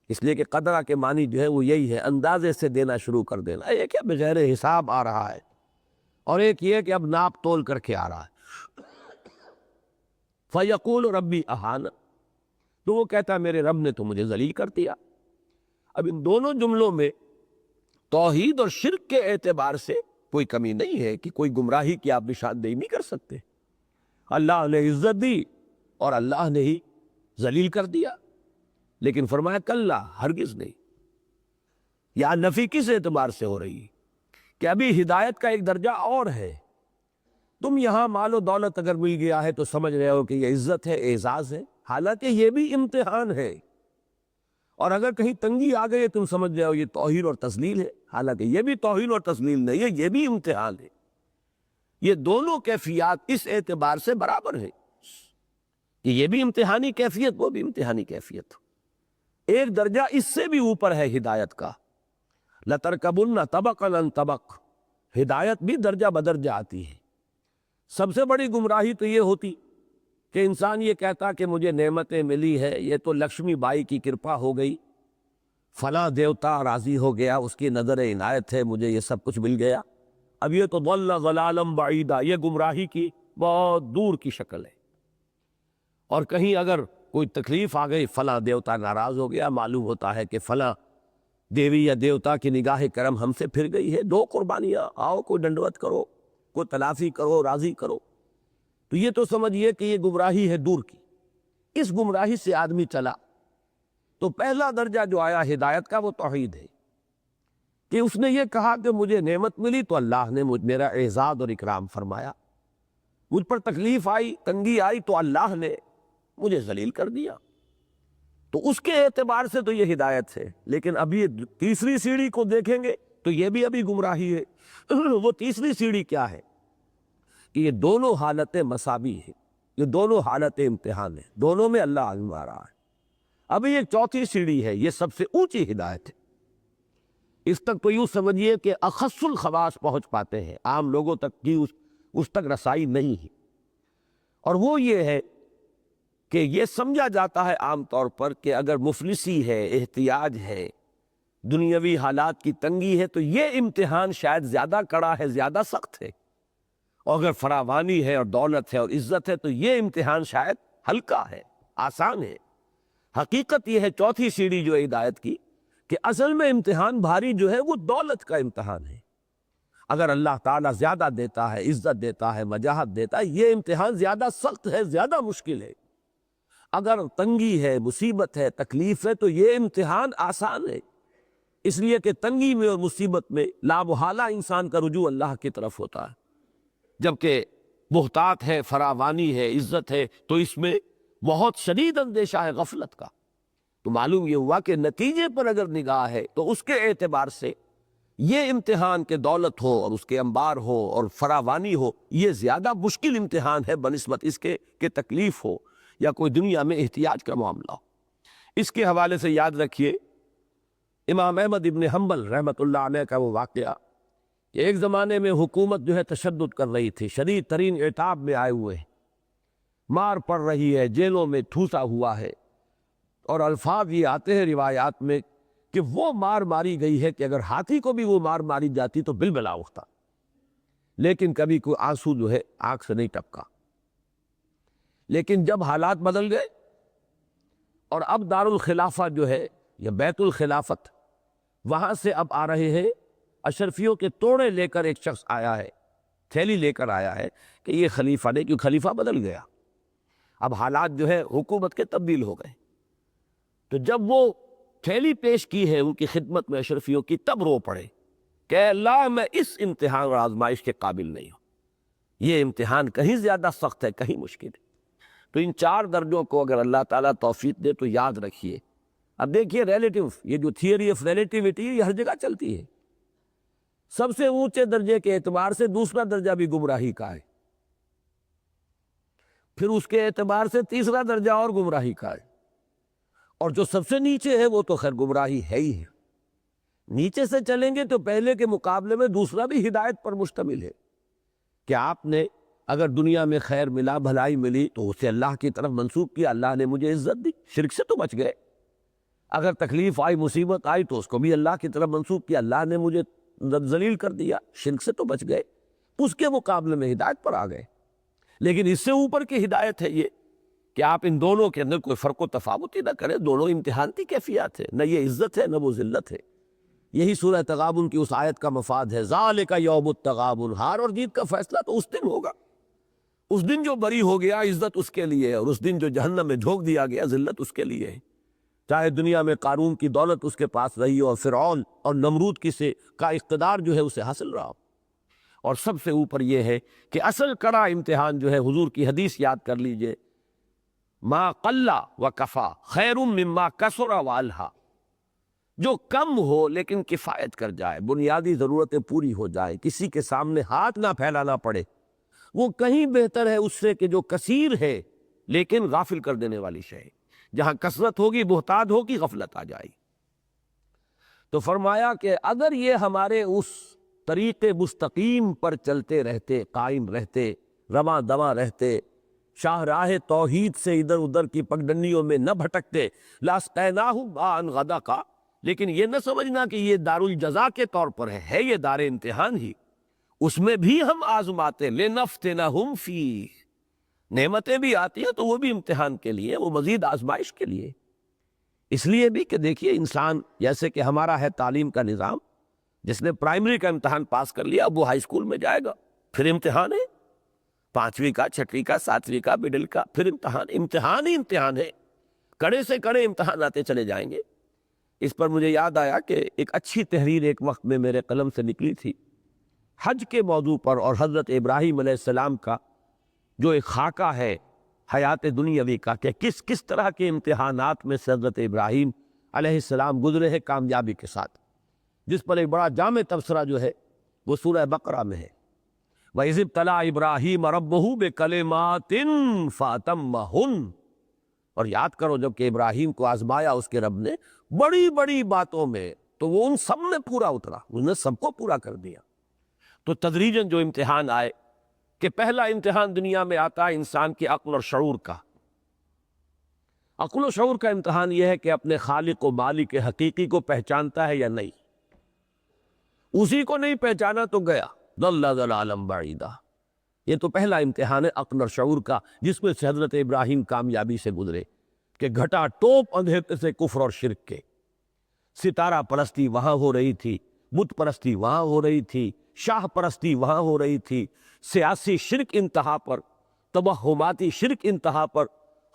اس لیے کہ قدرہ کے معنی جو ہے وہ یہی ہے، اندازے سے دینا شروع کر دینا، ایک ہے بغیر حساب آ رہا ہے، اور ایک یہ کہ اب ناپ تول کر کے آ رہا ہے۔ فَيَقُولُ رَبِّي أَهَانَنِ، تو وہ کہتا ہے میرے رب نے تو مجھے ذلیل کر دیا۔ اب ان دونوں جملوں میں توحید اور شرک کے اعتبار سے کوئی کمی نہیں ہے کہ کوئی گمراہی کی آپ نشاندہی نہیں کر سکتے۔ اللہ نے عزت دی اور اللہ نے ہی ذلیل کر دیا، لیکن فرمایا کلا، ہرگز نہیں۔ یا نفی کس اعتبار سے ہو رہی ہے کہ ابھی ہدایت کا ایک درجہ اور ہے، تم یہاں مال و دولت اگر مل گیا ہے تو سمجھ رہے ہو کہ یہ عزت ہے، اعزاز ہے، حالانکہ یہ بھی امتحان ہے، اور اگر کہیں تنگی آ گئی تم سمجھ رہے ہو یہ توہین اور تذلیل ہے، حالانکہ یہ بھی توہین اور تذلیل نہیں ہے، یہ بھی امتحان ہے۔ یہ دونوں کیفیات اس اعتبار سے برابر ہیں کہ یہ بھی امتحانی کیفیت، وہ بھی امتحانی کیفیت۔ ایک درجہ اس سے بھی اوپر ہے ہدایت کا، لَتَرْكَبُنَّ طَبَقًا عَنْ طَبَقٍ، ہدایت بھی درجہ بدرجہ آتی ہے۔ سب سے بڑی گمراہی تو یہ ہوتی کہ انسان یہ کہتا کہ مجھے نعمتیں ملی ہے، یہ تو لکشمی بائی کی کرپا ہو گئی، فلاں دیوتا راضی ہو گیا، اس کی نظر عنایت ہے، مجھے یہ سب کچھ مل گیا۔ اب یہ تو ضل ضلالا بعیدا، یہ گمراہی کی بہت دور کی شکل ہے۔ اور کہیں اگر کوئی تکلیف آ گئی، فلاں دیوتا ناراض ہو گیا، معلوم ہوتا ہے کہ فلاں دیوی یا دیوتا کی نگاہ کرم ہم سے پھر گئی ہے، دو قربانیاں، آؤ کوئی ڈنڈوت کرو، کوئی تلافی کرو، راضی کرو۔ تو یہ تو سمجھیے کہ یہ گمراہی ہے دور کی۔ اس گمراہی سے آدمی چلا تو پہلا درجہ جو آیا ہدایت کا وہ توحید ہے، کہ اس نے یہ کہا کہ مجھے نعمت ملی تو اللہ نے میرا اعزاز اور اکرام فرمایا، مجھ پر تکلیف آئی، تنگی آئی تو اللہ نے مجھے ذلیل کر دیا، تو اس کے اعتبار سے تو یہ ہدایت ہے۔ لیکن ابھی تیسری سیڑھی کو دیکھیں گے تو یہ بھی ابھی گمراہی ہے۔ وہ تیسری سیڑھی کیا ہے کہ یہ دونوں حالتیں مساوی ہیں، یہ دونوں حالتیں امتحان ہیں، دونوں میں اللہ آزما رہا ہے۔ ابھی ایک چوتھی سیڑھی ہے، یہ سب سے اونچی ہدایت ہے، اس تک تو یوں سمجھیے کہ اخص الخواص پہنچ پاتے ہیں، عام لوگوں تک کی اس تک رسائی نہیں ہے، اور وہ یہ ہے کہ یہ سمجھا جاتا ہے عام طور پر کہ اگر مفلسی ہے، احتیاج ہے، دنیاوی حالات کی تنگی ہے تو یہ امتحان شاید زیادہ کڑا ہے، زیادہ سخت ہے، اور اگر فراوانی ہے اور دولت ہے اور عزت ہے تو یہ امتحان شاید ہلکا ہے، آسان ہے۔ حقیقت یہ ہے چوتھی سیڑھی جو ہے ہدایت کی، کہ اصل میں امتحان بھاری جو ہے وہ دولت کا امتحان ہے۔ اگر اللہ تعالیٰ زیادہ دیتا ہے، عزت دیتا ہے، وجاہت دیتا ہے، یہ امتحان زیادہ سخت ہے، زیادہ مشکل ہے۔ اگر تنگی ہے، مصیبت ہے، تکلیف ہے تو یہ امتحان آسان ہے، اس لیے کہ تنگی میں اور مصیبت میں لامحالہ انسان کا رجوع اللہ کی طرف ہوتا ہے، جبکہ محتاط ہے، فراوانی ہے، عزت ہے تو اس میں بہت شدید اندیشہ ہے غفلت کا۔ تو معلوم یہ ہوا کہ نتیجے پر اگر نگاہ ہے تو اس کے اعتبار سے یہ امتحان کہ دولت ہو اور اس کے انبار ہو اور فراوانی ہو، یہ زیادہ مشکل امتحان ہے بنسبت اس کے کہ تکلیف ہو یا کوئی دنیا میں احتیاج کا معاملہ ہو۔ اس کے حوالے سے یاد رکھیے امام احمد ابن حنبل رحمۃ اللہ علیہ کا وہ واقعہ کہ ایک زمانے میں حکومت جو ہے تشدد کر رہی تھی، شدید ترین عتاب میں آئے ہوئے ہیں، مار پڑ رہی ہے، جیلوں میں ٹھوسا ہوا ہے، اور الفاظ یہ آتے ہیں روایات میں کہ وہ مار ماری گئی ہے کہ اگر ہاتھی کو بھی وہ مار ماری جاتی تو بلبلا اٹھتا، لیکن کبھی کوئی آنسو جو ہے آنکھ سے نہیں ٹپکا۔ لیکن جب حالات بدل گئے اور اب دار الخلافہ جو ہے یا بیت الخلافت، وہاں سے اب آ رہے ہیں اشرفیوں کے توڑے لے کر ایک شخص آیا ہے، تھیلی لے کر آیا ہے کہ یہ خلیفہ نہیں، کیوں خلیفہ بدل گیا، اب حالات جو ہے حکومت کے تبدیل ہو گئے۔ تو جب وہ تھیلی پیش کی ہے ان کی خدمت میں اشرفیوں کی، تب رو پڑے کہ اللہ میں اس امتحان اور آزمائش کے قابل نہیں ہوں، یہ امتحان کہیں زیادہ سخت ہے، کہیں مشکل ہے۔ تو ان 4 درجوں کو اگر اللہ تعالیٰ توفیق دے تو یاد رکھیے۔ اب دیکھیے ریلیٹیو، یہ جو تھیوری آف ریلیٹیوٹی یہ ہر جگہ چلتی ہے، سب سے اونچے درجے کے اعتبار سے دوسرا درجہ بھی گمراہی کا ہے، پھر اس کے اعتبار سے تیسرا درجہ اور گمراہی کا ہے، اور جو سب سے نیچے ہے وہ تو خیر گمراہی ہے ہی ہے۔ نیچے سے چلیں گے تو پہلے کے مقابلے میں دوسرا بھی ہدایت پر مشتمل ہے کہ آپ نے اگر دنیا میں خیر ملا، بھلائی ملی تو اسے اللہ کی طرف منسوب کیا، اللہ نے مجھے عزت دی، شرک سے تو بچ گئے۔ اگر تکلیف آئی، مصیبت آئی تو اس کو بھی اللہ کی طرف منسوب کیا، اللہ نے مجھے ذلیل کر دیا، شرک سے تو بچ گئے، اس کے مقابلے میں ہدایت پر آ گئے۔ لیکن اس سے اوپر کی ہدایت ہے یہ کہ آپ ان دونوں کے اندر کوئی فرق و تفاوت ہی نہ کریں، دونوں امتحان کی کیفیات ہے، نہ یہ عزت ہے نہ وہ ذلت ہے۔ یہی سورہ تغابن کی اس آیت کا مفاد ہے، ذالک یوم التغابن، ہار اور جیت کا فیصلہ تو اس دن ہوگا، اس دن جو بری ہو گیا عزت اس کے لیے ہے، اور اس دن جو جہنم میں جھونک دیا گیا ذلت اس کے لیے ہے۔ چاہے دنیا میں قارون کی دولت اس کے پاس رہی ہو اور فرعون اور نمرود کا اقتدار جو ہے اسے حاصل رہا ہو، اور سب سے اوپر یہ ہے کہ اصل کڑا امتحان جو ہے، حضور کی حدیث یاد کر لیجئے، ما قل و کفا خیر مما کثر و الہا، جو کم ہو لیکن کفایت کر جائے، بنیادی ضرورتیں پوری ہو جائے، کسی کے سامنے ہاتھ نہ پھیلانا پڑے، وہ کہیں بہتر ہے اس سے کہ جو کثیر ہے لیکن غافل کر دینے والی شے ہے۔ جہاں کثرت ہوگی بہتات ہوگی، غفلت آ جائے گی۔ تو فرمایا کہ اگر یہ ہمارے اس طریق مستقیم پر چلتے رہتے، قائم رہتے، رواں دواں رہتے، شاہراہ توحید سے ادھر ادھر کی پگڈنڈیوں میں نہ بھٹکتے، لاسقیناہم ماء غدقا، لیکن یہ نہ سمجھنا کہ یہ دار الجزا کے طور پر ہے یہ دار امتحان ہی، اس میں بھی ہم آزماتے، لنفتنہم فیہ، نعمتیں بھی آتی ہیں تو وہ بھی امتحان کے لیے، وہ مزید آزمائش کے لیے۔ اس لیے بھی کہ دیکھیے انسان، جیسے کہ ہمارا ہے تعلیم کا نظام، جس نے پرائمری کا امتحان پاس کر لیا اب وہ ہائی اسکول میں جائے گا، پھر امتحان ہے، 5ویں کا، 6ویں کا، 7ویں کا، مڈل کا، پھر امتحان ہی امتحان ہے، کڑے سے کڑے امتحان آتے چلے جائیں گے۔ اس پر مجھے یاد آیا کہ ایک اچھی تحریر ایک وقت میں میرے قلم سے نکلی تھی حج کے موضوع پر، اور حضرت ابراہیم علیہ السلام کا جو ایک خاکہ ہے حیات دنیاوی کا، کہ کس کس طرح کے امتحانات میں سے حضرت ابراہیم علیہ السلام گزرے ہیں کامیابی کے ساتھ، جس پر ایک بڑا جامع تبصرہ جو ہے وہ سورہ بقرہ میں ہے، وَإِذِ ابْتَلَىٰ إِبْرَاهِيمَ رَبُّهُ بِكَلِمَاتٍ فَأَتَمَّهُنَّ، اور یاد کرو جب کہ ابراہیم کو آزمایا اس کے رب نے بڑی بڑی باتوں میں، تو وہ ان سب میں پورا اترا، اس نے سب کو پورا کر دیا۔ تو تدریجاً جو امتحان آئے کہ پہلا امتحان دنیا میں آتا ہے انسان کی عقل اور شعور کا۔ عقل و شعور کا امتحان یہ ہے کہ اپنے خالق و مالک حقیقی کو پہچانتا ہے یا نہیں، اسی کو نہیں پہچانا تو گیا، ضل ضلالا بعیدا۔ یہ تو پہلا امتحان ہے عقل اور شعور کا، جس میں سے حضرت ابراہیم کامیابی سے گزرے کہ گھٹا ٹوپ اندھیرے سے کفر اور شرک کے، ستارہ پرستی وہاں ہو رہی تھی، بت پرستی وہاں ہو رہی تھی، شاہ پرستی وہاں ہو رہی تھی، سیاسی شرک انتہا پر، توہماتی شرک انتہا پر،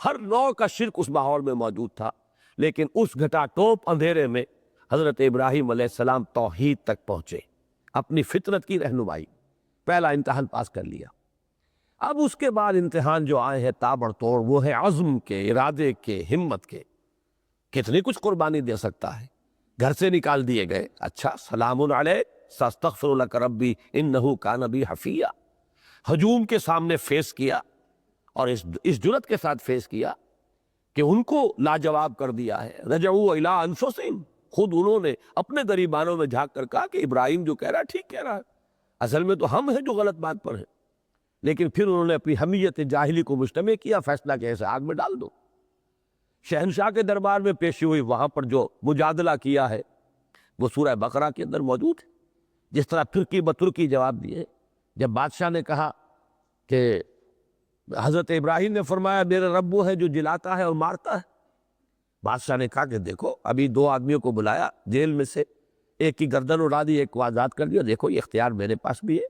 ہر نوع کا شرک اس ماحول میں موجود تھا، لیکن اس گھٹا ٹوپ اندھیرے میں حضرت ابراہیم علیہ السلام توحید تک پہنچے، اپنی فطرت کی رہنمائی، پہلا امتحان پاس کر لیا۔ اب اس کے بعد امتحان جو آئے ہیں تابڑ توڑ، وہ ہے عزم کے، ارادے کے، ہمت کے، کتنی کچھ قربانی دے سکتا ہے۔ گھر سے نکال دیے گئے، اچھا سلام علیک ساستغفر لک ربی انہ کان بی حفیہ، ہجوم کے سامنے فیس کیا، اور اس جرأت کے ساتھ فیس کیا کہ ان کو لاجواب کر دیا ہے۔ رجعوا الی انفسہم، خود انہوں نے اپنے گریبانوں میں جھانک کر کہا کہ ابراہیم جو کہہ رہا ہے ٹھیک کہہ رہا ہے، اصل میں تو ہم ہیں جو غلط بات پر ہیں۔ لیکن پھر انہوں نے اپنی حمیت جاہلی کو مجتمع کیا، فیصلہ کہ ایسے آگ میں ڈال دو۔ شہنشاہ کے دربار میں پیشی ہوئی، وہاں پر جو مجادلہ کیا ہے وہ سورہ بقرہ کے اندر موجود ہے، جس طرح ترکی بترکی جواب دیے۔ جب بادشاہ نے کہا کہ حضرت ابراہیم نے فرمایا میرا رب وہ ہے جو جلاتا ہے اور مارتا ہے، بادشاہ نے کہا کہ دیکھو ابھی 2 آدمیوں کو بلایا جیل میں سے، ایک کی گردن اڑا دی، ایک کو آزاد کر دیا، دیکھو یہ اختیار میرے پاس بھی ہے،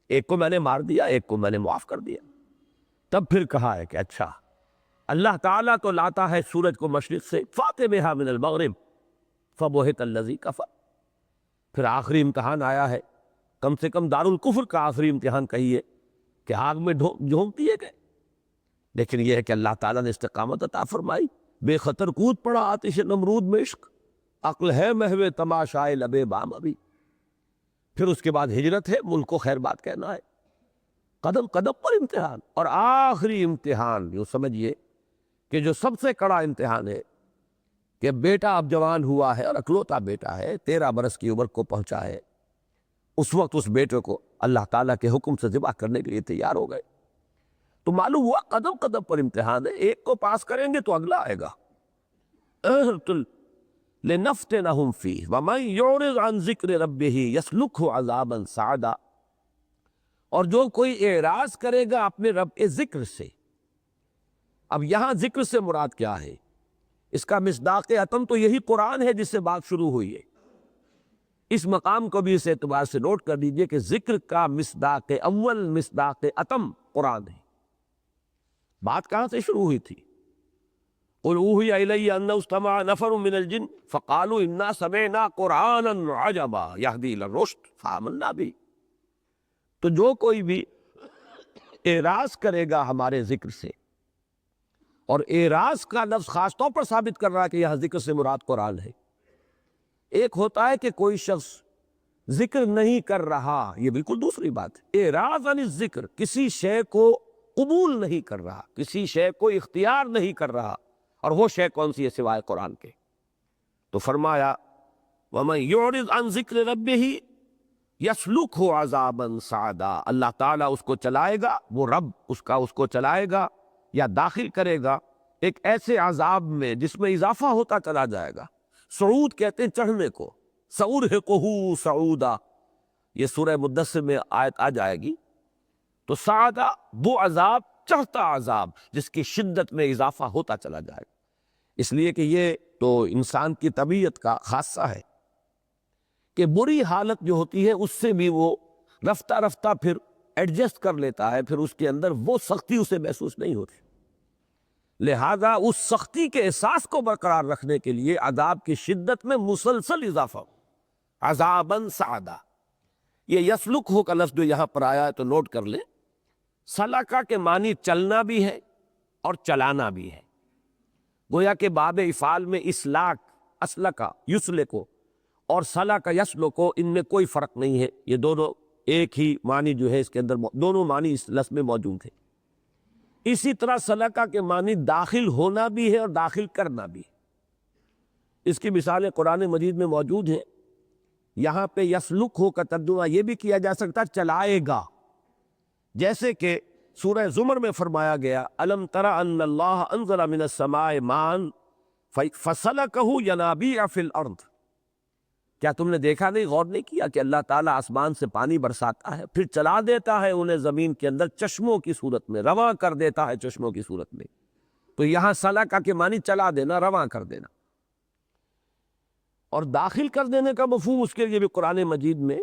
ایک کو میں نے مار دیا، ایک کو میں نے معاف کر دیا۔ تب پھر کہا ہے کہ اچھا اللہ تعالیٰ تو لاتا ہے سورج کو مشرق سے، فَأْتِ بِهَا مِنَ الْمَغْرِبِ فَبُهِتَ الَّذِي كَفَرَ۔ پھر آخری امتحان آیا ہے، کم سے کم دارالکفر کا آخری امتحان کہیے کہ آگ میں جھونک دیے گئے، لیکن یہ ہے کہ اللہ تعالیٰ نے استقامت عطا فرمائی، بے خطر کود پڑا آتش نمرود میں عشق، عقل ہے محو تماشائے لبے بام ابھی۔ پھر اس کے بعد ہجرت ہے، ملک کو خیر بات کہنا ہے، قدم قدم پر امتحان، اور آخری امتحان یوں سمجھیے کہ جو سب سے کڑا امتحان ہے کہ بیٹا اب جوان ہوا ہے اور اکلوتا بیٹا ہے، 13 برس کی عمر کو پہنچا ہے، اس وقت اس بیٹے کو اللہ تعالیٰ کے حکم سے ذبح کرنے کے لیے تیار ہو گئے۔ تو معلوم ہوا قدم قدم پر امتحان ہے، ایک کو پاس کریں گے تو اگلا آئے گا۔ لِنَفْتِنَهُمْ فِيهِ وَمَنْ يُعْرِضْ عَنْ ذِكْرِ رَبِّهِ يَسْلُكْهُ عَذَابًا صَعَدًا، اور جو کوئی اعراض کرے گا اپنے رب کے ذکر سے۔ اب یہاں ذکر سے مراد کیا ہے؟ اس کا مصداق اتم تو یہی قرآن ہے جس سے بات شروع ہوئی ہے۔ اس مقام کو بھی اس اعتبار سے نوٹ کر دیجئے کہ ذکر کا مصداق اول، مصداق اتم قرآن ہے۔ بات کہاں سے شروع ہوئی تھی؟ قُلْ أُوحِيَ إِلَيَّ أَنَّهُ اسْتَمَعَ نَفَرٌ مِّنَ الْجِنِّ فَقَالُوا إِنَّا سَمِعْنَا قُرْآنًا عَجَبًا يَهْدِي إِلَى الرُّشْدِ فَآمَنَّا بِهِ۔ تو جو کوئی بھی اعراض کرے گا ہمارے ذکر سے، اور اعراض کا لفظ خاص طور پر ثابت کر رہا ہے کہ یہاں ذکر سے مراد قرآن ہے۔ ایک ہوتا ہے کہ کوئی شخص ذکر نہیں کر رہا، یہ بالکل دوسری بات ہے۔ اعراض عن الذکر، کسی شے کو قبول نہیں کر رہا، کسی شے کو اختیار نہیں کر رہا، اور وہ شے کون سی ہے سوائے قرآن کے؟ تو فرمایا وَمَنْ يُعْرِضْ عَنْ ذِكْرِ رَبِّهِ يَسْلُكْهُ عَذَابًا صَعَدًا، اللہ تعالیٰ اس کو چلائے گا، وہ رب اس کو چلائے گا یا داخل کرے گا ایک ایسے عذاب میں جس میں اضافہ ہوتا چلا جائے گا۔ صعود کہتے ہیں چڑھنے کو، سَأُرْهِقُهُ صَعُودًا، یہ سورہ مدثر میں آیت آ جائے گی۔ تو صعدہ وہ عذاب، چڑھتا عذاب جس کی شدت میں اضافہ ہوتا چلا جائے گا۔ اس لیے کہ یہ تو انسان کی طبیعت کا خاصہ ہے کہ بری حالت جو ہوتی ہے اس سے بھی وہ رفتہ رفتہ پھر ایڈجسٹ کر لیتا ہے، پھر اس کے اندر وہ سختی اسے محسوس نہیں ہوتی۔ لہذا اس سختی کے احساس کو برقرار رکھنے کے لیے عذاب کی شدت میں مسلسل اضافہ ہو، عذاباً صعدا۔ یہ یسلک ہو کا لفظ جو یہاں پر آیا ہے تو نوٹ کر لیں، سلکا کے معنی چلنا بھی ہے اور چلانا بھی ہے۔ گویا کہ باب افعال میں اسلاک، اسلکا یسلکو اور سلکا یسلکو، ان میں کوئی فرق نہیں ہے، یہ دونوں ایک ہی معنی جو ہے اس کے اندر دونوں معنی اس لفظ میں موجود ہیں۔ اسی طرح سلکا کے معنی داخل ہونا بھی ہے اور داخل کرنا بھی ہے۔ اس کی مثالیں قرآن مجید میں موجود ہیں۔ یہاں پہ یسلک ہو کا ترجمہ یہ بھی کیا جا سکتا ہے چلائے گا، جیسے کہ سورہ زمر میں فرمایا گیا الم تر ان اللہ انزل من السماء ماء فسلکہ ینابیع فی الارض، کیا تم نے دیکھا نہیں، غور نہیں کیا کہ اللہ تعالیٰ آسمان سے پانی برساتا ہے، پھر چلا دیتا ہے انہیں زمین کے اندر چشموں کی صورت میں، رواں کر دیتا ہے چشموں کی صورت میں۔ تو یہاں سلکہ کے معنی چلا دینا، رواں کر دینا، اور داخل کر دینے کا مفہوم اس کے لیے بھی قرآن مجید میں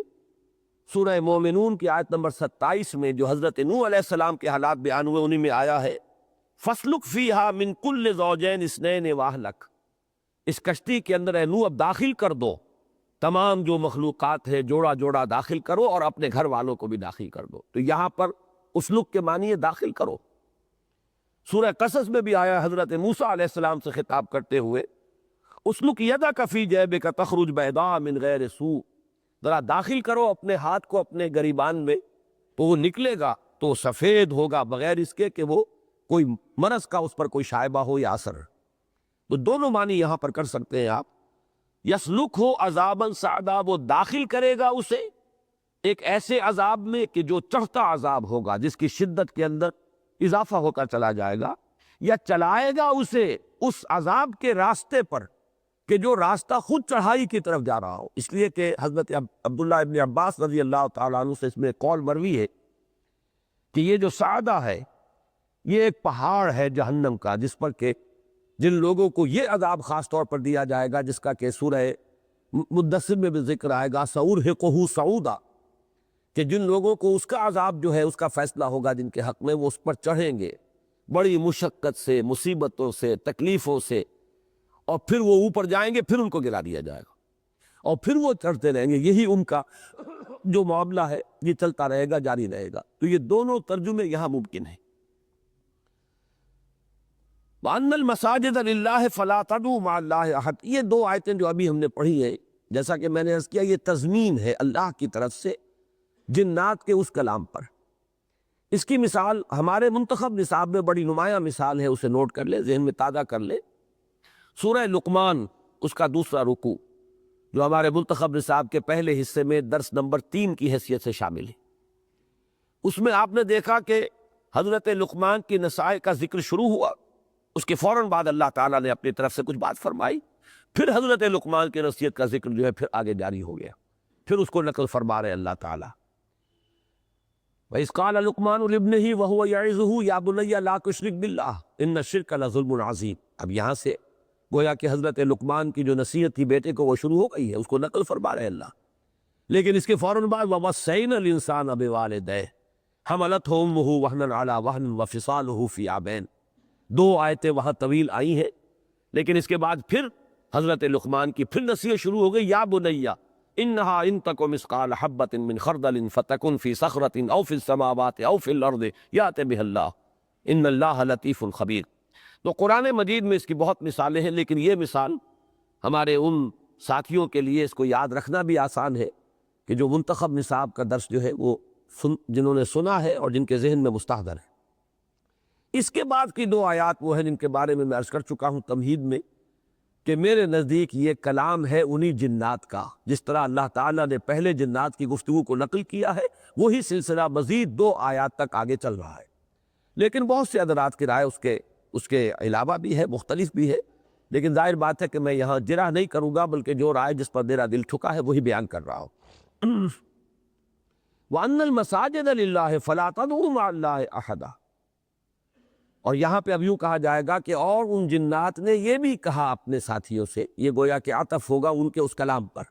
سورہ مومنون کی آیت نمبر 27 میں جو حضرت نوح علیہ السلام کے حالات بیان ہوئے انہی میں آیا ہے فَاسْلُكْ فِيهَا مِن كُلِّ زَوْجَيْنِ اثْنَيْنِ وَأَهْلَكَ، اس کشتی کے اندر اے نوح اب داخل کر دو تمام جو مخلوقات ہے، جوڑا جوڑا داخل کرو اور اپنے گھر والوں کو بھی داخل کر دو۔ تو یہاں پر اسلک کے معنی ہے داخل کرو۔ سورہ قصص میں بھی آیا حضرت موسیٰ علیہ السلام سے خطاب کرتے ہوئے اسلک یدک فی جیبک تخرج بیضاء من غیر سوء، ذرا داخل کرو اپنے ہاتھ کو اپنے گریبان میں تو وہ نکلے گا تو سفید ہوگا بغیر اس کے کہ وہ کوئی مرض کا اس پر کوئی شائبہ ہو یا اثر۔ تو دونوں معنی یہاں پر کر سکتے ہیں آپ۔ یسلک ہو عذاباً صعدا، وہ داخل کرے گا اسے ایک ایسے عذاب میں کہ جو چڑھتا عذاب ہوگا جس کی شدت کے اندر اضافہ ہوتا چلا جائے گا، یا چلائے گا اسے اس عذاب کے راستے پر کہ جو راستہ خود چڑھائی کی طرف جا رہا ہو۔ اس لیے کہ حضرت عبداللہ ابن عباس رضی اللہ تعالیٰ عنہ سے اس میں قول مروی ہے کہ یہ جو صعدہ ہے یہ ایک پہاڑ ہے جہنم کا، جس پر کہ جن لوگوں کو یہ عذاب خاص طور پر دیا جائے گا جس کا کہ سورہ مدثر میں بھی ذکر آئے گا، سأرہقہ صعودا، کہ جن لوگوں کو اس کا عذاب جو ہے اس کا فیصلہ ہوگا جن کے حق میں، وہ اس پر چڑھیں گے بڑی مشقت سے، مصیبتوں سے، تکلیفوں سے، اور پھر وہ اوپر جائیں گے، پھر ان کو گرا دیا جائے گا، اور پھر وہ چڑھتے رہیں گے۔ یہی ان کا جو معاملہ ہے یہ چلتا رہے گا، جاری رہے گا۔ تو یہ دونوں ترجمے یہاں ممکن ہیں۔ وَأَنَّ الْمَسَاجِدَ لِلَّهِ فَلَا تَدْعُوا مَعَ اللَّهِ أَحَدًا، یہ دو آیتیں جو ابھی ہم نے پڑھی ہیں، جیسا کہ میں نے عرض کیا، یہ تضمین ہے اللہ کی طرف سے جنات کے اس کلام پر۔ اس کی مثال ہمارے منتخب نصاب میں بڑی نمایاں مثال ہے، اسے نوٹ کر لے، ذہن میں تازہ کر لے۔ سورہ لقمان، اس کا دوسرا رکوع، جو ہمارے منتخب نصاب کے پہلے حصے میں درس نمبر 3 کی حیثیت سے شامل ہے۔ اس میں آپ نے دیکھا کہ حضرت لقمان کی نصائح کا ذکر شروع ہوا، اس کے فوراً بعد اللہ تعالیٰ نے اپنی طرف سے کچھ بات فرمائی، پھر حضرت لقمان کی نصیحت کا ذکر جو ہے پھر آگے جاری ہو گیا، پھر اس کو نقل فرما رہے اللہ تعالیٰ۔ وَإِذْ قَالَ لُقْمَانُ لِابْنِهِ وَهُوَ يَعِظُهُ يَا بُنَيَّ لَا تُشْرِكْ بِاللَّهِ إِنَّ الشِّرْكَ لَظُلْمٌ عَظِيمٌ۔ اب یہاں سے گویا کہ حضرت لقمان کی جو نصیحت تھی بیٹے کو وہ شروع ہو گئی ہے، اس کو نقل فرما رہے اللہ، لیکن اس کے فوراً بعد وَوَصَّيْنَا الْإِنسَانَ بِوَالِدَيْهِ حَمَلَتْهُ أُمُّهُ وَهْنًا عَلَى وَهْنٍ وَفِصَالُهُ فِي عَامَيْنِ۔ دو آیتیں وہاں طویل آئی ہیں، لیکن اس کے بعد پھر حضرت لقمان کی پھر نصیحت شروع ہو گئی، یا بنیا انہا ان تک مثقال حبۃ من خردل فتکن فی صخرۃ او فی السماوات او فی الارض یأت بہ اللہ ان اللہ لطیف خبیر۔ تو قرآن مجید میں اس کی بہت مثالیں ہیں، لیکن یہ مثال ہمارے ان ساتھیوں کے لیے اس کو یاد رکھنا بھی آسان ہے کہ جو منتخب نصاب کا درس جو ہے وہ جنہوں نے سنا ہے اور جن کے ذہن میں مستحضر ہے۔ اس کے بعد کی دو آیات وہ ہیں جن کے بارے میں عرض کر چکا ہوں تمہید میں کہ میرے نزدیک یہ کلام ہے انہی جنات کا، جس طرح اللہ تعالیٰ نے پہلے جنات کی گفتگو کو نقل کیا ہے، وہی سلسلہ مزید دو آیات تک آگے چل رہا ہے۔ لیکن بہت سے حضرات کی رائے اس کے علاوہ بھی ہے، مختلف بھی ہے، لیکن ظاہر بات ہے کہ میں یہاں جرح نہیں کروں گا، بلکہ جو رائے جس پر میرا دل ٹھکا ہے وہی بیان کر رہا ہوں۔ وَأَنَّ الْمَسَاجِدَ لِلَّهِ فَلَا تَدْعُوا مَعَ اللَّهِ أَحَدًا، اور یہاں پہ اب یوں کہا جائے گا کہ اور ان جنات نے یہ بھی کہا اپنے ساتھیوں سے، یہ گویا کہ عطف ہوگا ان کے اس کلام پر،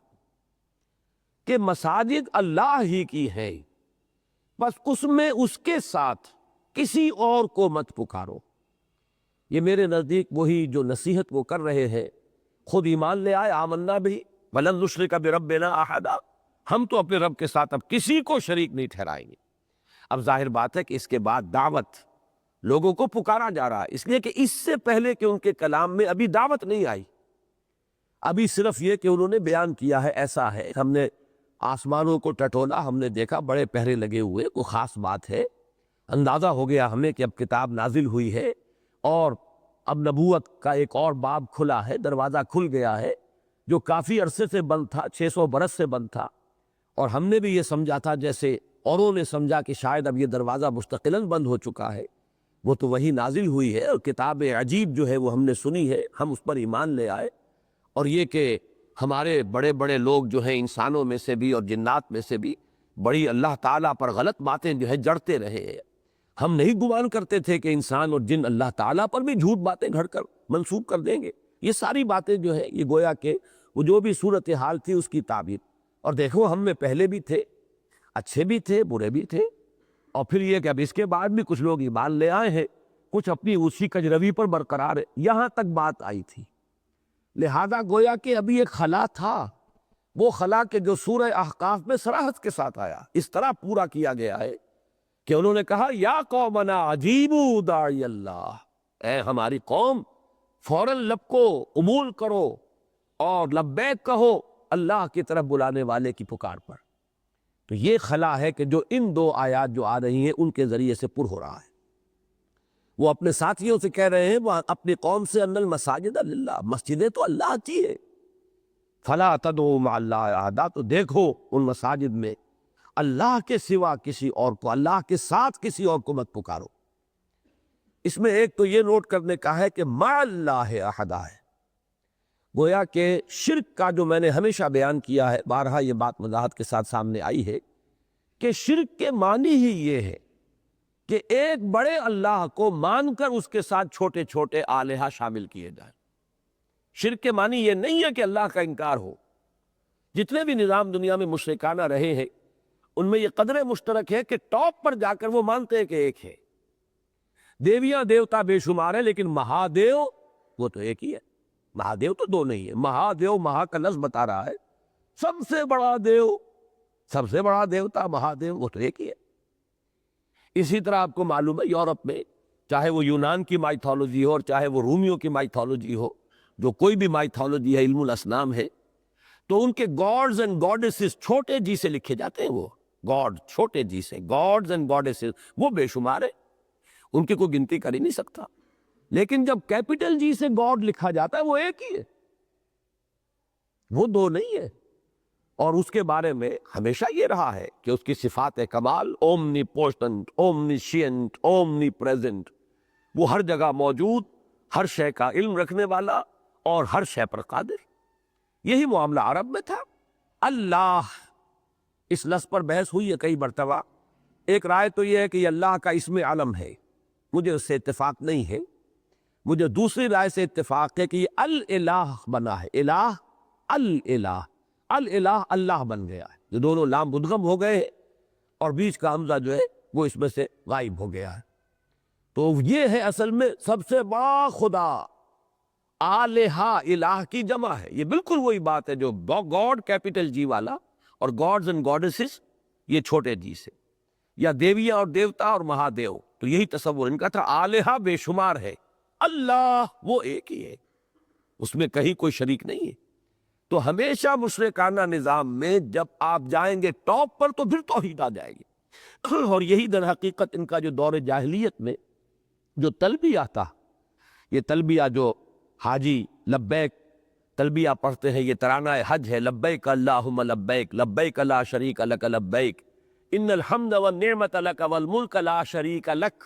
کہ مساجد اللہ ہی کی ہے، بس اس میں اس کے ساتھ کسی اور کو مت پکارو۔ یہ میرے نزدیک وہی جو نصیحت وہ کر رہے ہیں، خود ایمان لے آئے، آمنا بھی وَلَن نُشْرِكَ بِرَبِّنَا أَحَدًا، ہم تو اپنے رب کے ساتھ اب کسی کو شریک نہیں ٹھہرائیں گے۔ اب ظاہر بات ہے کہ اس کے بعد دعوت لوگوں کو پکارا جا رہا ہے، اس لیے کہ اس سے پہلے کہ ان کے کلام میں ابھی دعوت نہیں آئی، ابھی صرف یہ کہ انہوں نے بیان کیا ہے ایسا ہے، ہم نے آسمانوں کو ٹٹولا، ہم نے دیکھا بڑے پہرے لگے ہوئے، کوئی خاص بات ہے، اندازہ ہو گیا ہمیں کہ اب کتاب نازل ہوئی ہے اور اب نبوت کا ایک اور باب کھلا ہے، دروازہ کھل گیا ہے جو کافی عرصے سے بند تھا، 600 برس سے بند تھا، اور ہم نے بھی یہ سمجھا تھا جیسے اوروں نے سمجھا کہ شاید اب یہ دروازہ مستقلاً بند ہو چکا ہے، وہ تو وہی نازل ہوئی ہے اور کتاب عجیب جو ہے وہ ہم نے سنی ہے، ہم اس پر ایمان لے آئے، اور یہ کہ ہمارے بڑے بڑے لوگ جو ہیں انسانوں میں سے بھی اور جنات میں سے بھی بڑی اللہ تعالیٰ پر غلط باتیں جو ہے جڑتے رہے ہیں۔ ہم نہیں گمان کرتے تھے کہ انسان اور جن اللہ تعالیٰ پر بھی جھوٹ باتیں گھڑ کر منسوب کر دیں گے۔ یہ ساری باتیں جو ہے یہ گویا کہ وہ جو بھی صورتحال تھی اس کی تعبیر، اور دیکھو ہم میں پہلے بھی تھے، اچھے بھی تھے، برے بھی تھے، اور پھر یہ کہ اب اس کے بعد بھی کچھ لوگ ایمان لے آئے ہیں، کچھ اپنی اسی کجروی پر برقرار ہے، یہاں تک بات آئی تھی۔ لہذا گویا کہ ابھی ایک خلا تھا، وہ خلا کہ جو سورہ احقاف میں صراحت کے ساتھ آیا، اس طرح پورا کیا گیا ہے کہ انہوں نے کہا یا قومنا اجیبوا داعی اللہ، اے ہماری قوم فوراً لب کو قبول کرو اور لبیک کہو اللہ کی طرف بلانے والے کی پکار پر۔ تو یہ خلا ہے کہ جو ان دو آیات جو آ رہی ہیں ان کے ذریعے سے پر ہو رہا ہے۔ وہ اپنے ساتھیوں سے کہہ رہے ہیں، وہ اپنی قوم سے ان المساجد للہ، مسجدیں تو اللہ کی ہے، فلا تدعوا مع اللہ احدا، تو دیکھو ان مساجد میں اللہ کے سوا کسی اور کو، اللہ کے ساتھ کسی اور کو مت پکارو۔ اس میں ایک تو یہ نوٹ کرنے کا ہے کہ مع اللہ احدا ہے، گویا کہ شرک کا جو میں نے ہمیشہ بیان کیا ہے، بارہا یہ بات وضاحت کے ساتھ سامنے آئی ہے کہ شرک کے معنی ہی یہ ہے کہ ایک بڑے اللہ کو مان کر اس کے ساتھ چھوٹے چھوٹے آلہہ شامل کیے جائیں۔ شرک کے معنی یہ نہیں ہے کہ اللہ کا انکار ہو۔ جتنے بھی نظام دنیا میں مشرکانہ رہے ہیں ان میں یہ قدر مشترک ہے کہ ٹاپ پر جا کر وہ مانتے ہیں کہ ایک ہے۔ دیویاں دیوتا بے شمار ہیں لیکن مہادیو وہ تو ایک ہی ہے۔ مہادیو تو دو نہیں ہے، مہادیو، مہا کا لفظ بتا رہا ہے سب سے بڑا دیو، سب سے بڑا دیوتا مہادیو وہ تو ایک ہی ہے۔ اسی طرح آپ کو معلوم ہے یورپ میں چاہے وہ یونان کی مائتھولوجی ہو اور چاہے وہ رومیوں کی مائتھولوجی ہو، جو کوئی بھی مائتھولوجی ہے، علم الاسنام ہے، تو ان کے گاڈز اینڈ گاڈیسز چھوٹے جی سے لکھے جاتے ہیں۔ وہ گاڈ چھوٹے جی سے، گاڈز اینڈ گاڈیسز وہ بے شمار ہے، ان کی کوئی گنتی کر ہی نہیں سکتا۔ لیکن جب کیپٹل جی سے گاڈ لکھا جاتا ہے وہ ایک ہی ہے، وہ دو نہیں ہے۔ اور اس کے بارے میں ہمیشہ یہ رہا ہے کہ اس کی صفات کمال اومنی پوشنٹ، اومنیشینٹ، اومنی پریزنٹ، وہ ہر جگہ موجود، ہر شے کا علم رکھنے والا اور ہر شے پر قادر۔ یہی معاملہ عرب میں تھا۔ اللہ، اس لفظ پر بحث ہوئی ہے کئی مرتبہ۔ ایک رائے تو یہ ہے کہ یہ اللہ کا اسم علم ہے، مجھے اس سے اتفاق نہیں ہے۔ مجھے دوسری رائے سے اتفاق ہے کہ یہ الالہ بنا ہے، الہ، الالہ، الالہ اللہ بن گیا ہے۔ یہ دونوں لام مدغم ہو گئے اور بیچ کا حمزہ جو ہے وہ اس میں سے غائب ہو گیا ہے۔ تو یہ ہے اصل میں سب سے بڑا خدا۔ آلہہ الہ کی جمع ہے، یہ بالکل وہی بات ہے جو گاڈ کیپٹل جی والا اور گاڈز اینڈ گاڈیسز یہ چھوٹے جی سے، یا دیویاں اور دیوتا اور مہادیو، تو یہی تصور ان کا تھا۔ آلہہ بے شمار ہے، اللہ وہ ایک ہی ہے، اس میں کہیں کوئی شریک نہیں ہے۔ تو ہمیشہ مشرکانہ نظام میں جب آپ جائیں گے ٹاپ پر تو پھر توحید آ جائے گی۔ اور یہی در حقیقت ان کا جو دور جاہلیت میں جو تلبیہ تھا، یہ تلبیہ جو حاجی لبیک تلبیہ پڑھتے ہیں، یہ ترانہ حج ہے، لبیک اللہم لبیک، لبیک لا شریک لک لبیک، ان الحمد والنعمت لک والملک لا شریک لک۔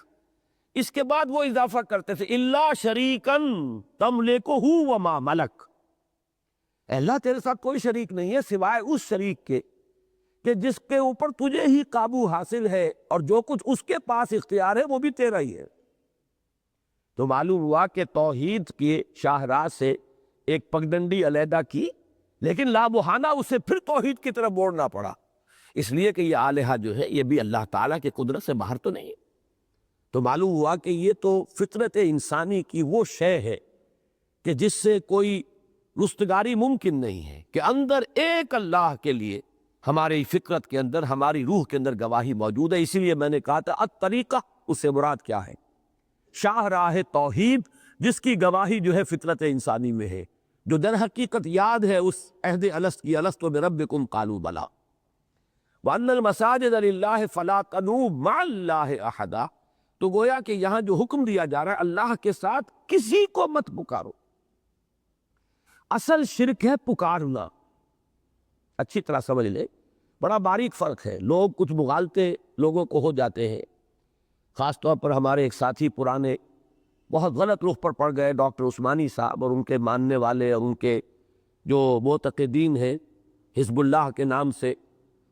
اس کے بعد وہ اضافہ کرتے تھے الا شریکن تملکہ وما ملک، اے اللہ تیرے ساتھ کوئی شریک نہیں ہے سوائے اس شریک کے کہ جس کے اوپر تجھے ہی قابو حاصل ہے، اور جو کچھ اس کے پاس اختیار ہے وہ بھی تیرا ہی ہے۔ تو معلوم ہوا کہ توحید کے شاہراہ سے ایک پگڈنڈی علیحدہ کی، لیکن لامحالہ اسے پھر توحید کی طرف موڑنا پڑا، اس لیے کہ یہ آلہہ جو ہے یہ بھی اللہ تعالیٰ کی قدرت سے باہر تو نہیں۔ تو معلوم ہوا کہ یہ تو فطرت انسانی کی وہ شے ہے کہ جس سے کوئی رستگاری ممکن نہیں ہے، کہ اندر ایک اللہ کے لیے ہماری فطرت کے اندر، ہماری روح کے اندر گواہی موجود ہے۔ اسی لیے میں نے کہا تھا الطریقہ، اس سے مراد کیا ہے؟ شاہراہ توحید، جس کی گواہی جو ہے فطرت انسانی میں ہے، جو در حقیقت یاد ہے اس عہد الست کی، الست بربکم قالوا بلی، وان المساجد للہ فلا تدعوا مع اللہ احدا۔ تو گویا کہ یہاں جو حکم دیا جا رہا ہے اللہ کے ساتھ کسی کو مت پکارو۔ اصل شرک ہے پکارنا، اچھی طرح سمجھ لے، بڑا باریک فرق ہے۔ لوگ کچھ مغالطے لوگوں کو ہو جاتے ہیں، خاص طور پر ہمارے ایک ساتھی پرانے بہت غلط رخ پر پڑ گئے، ڈاکٹر عثمانی صاحب اور ان کے ماننے والے اور ان کے جو معتقدین ہیں حزب اللہ کے نام سے،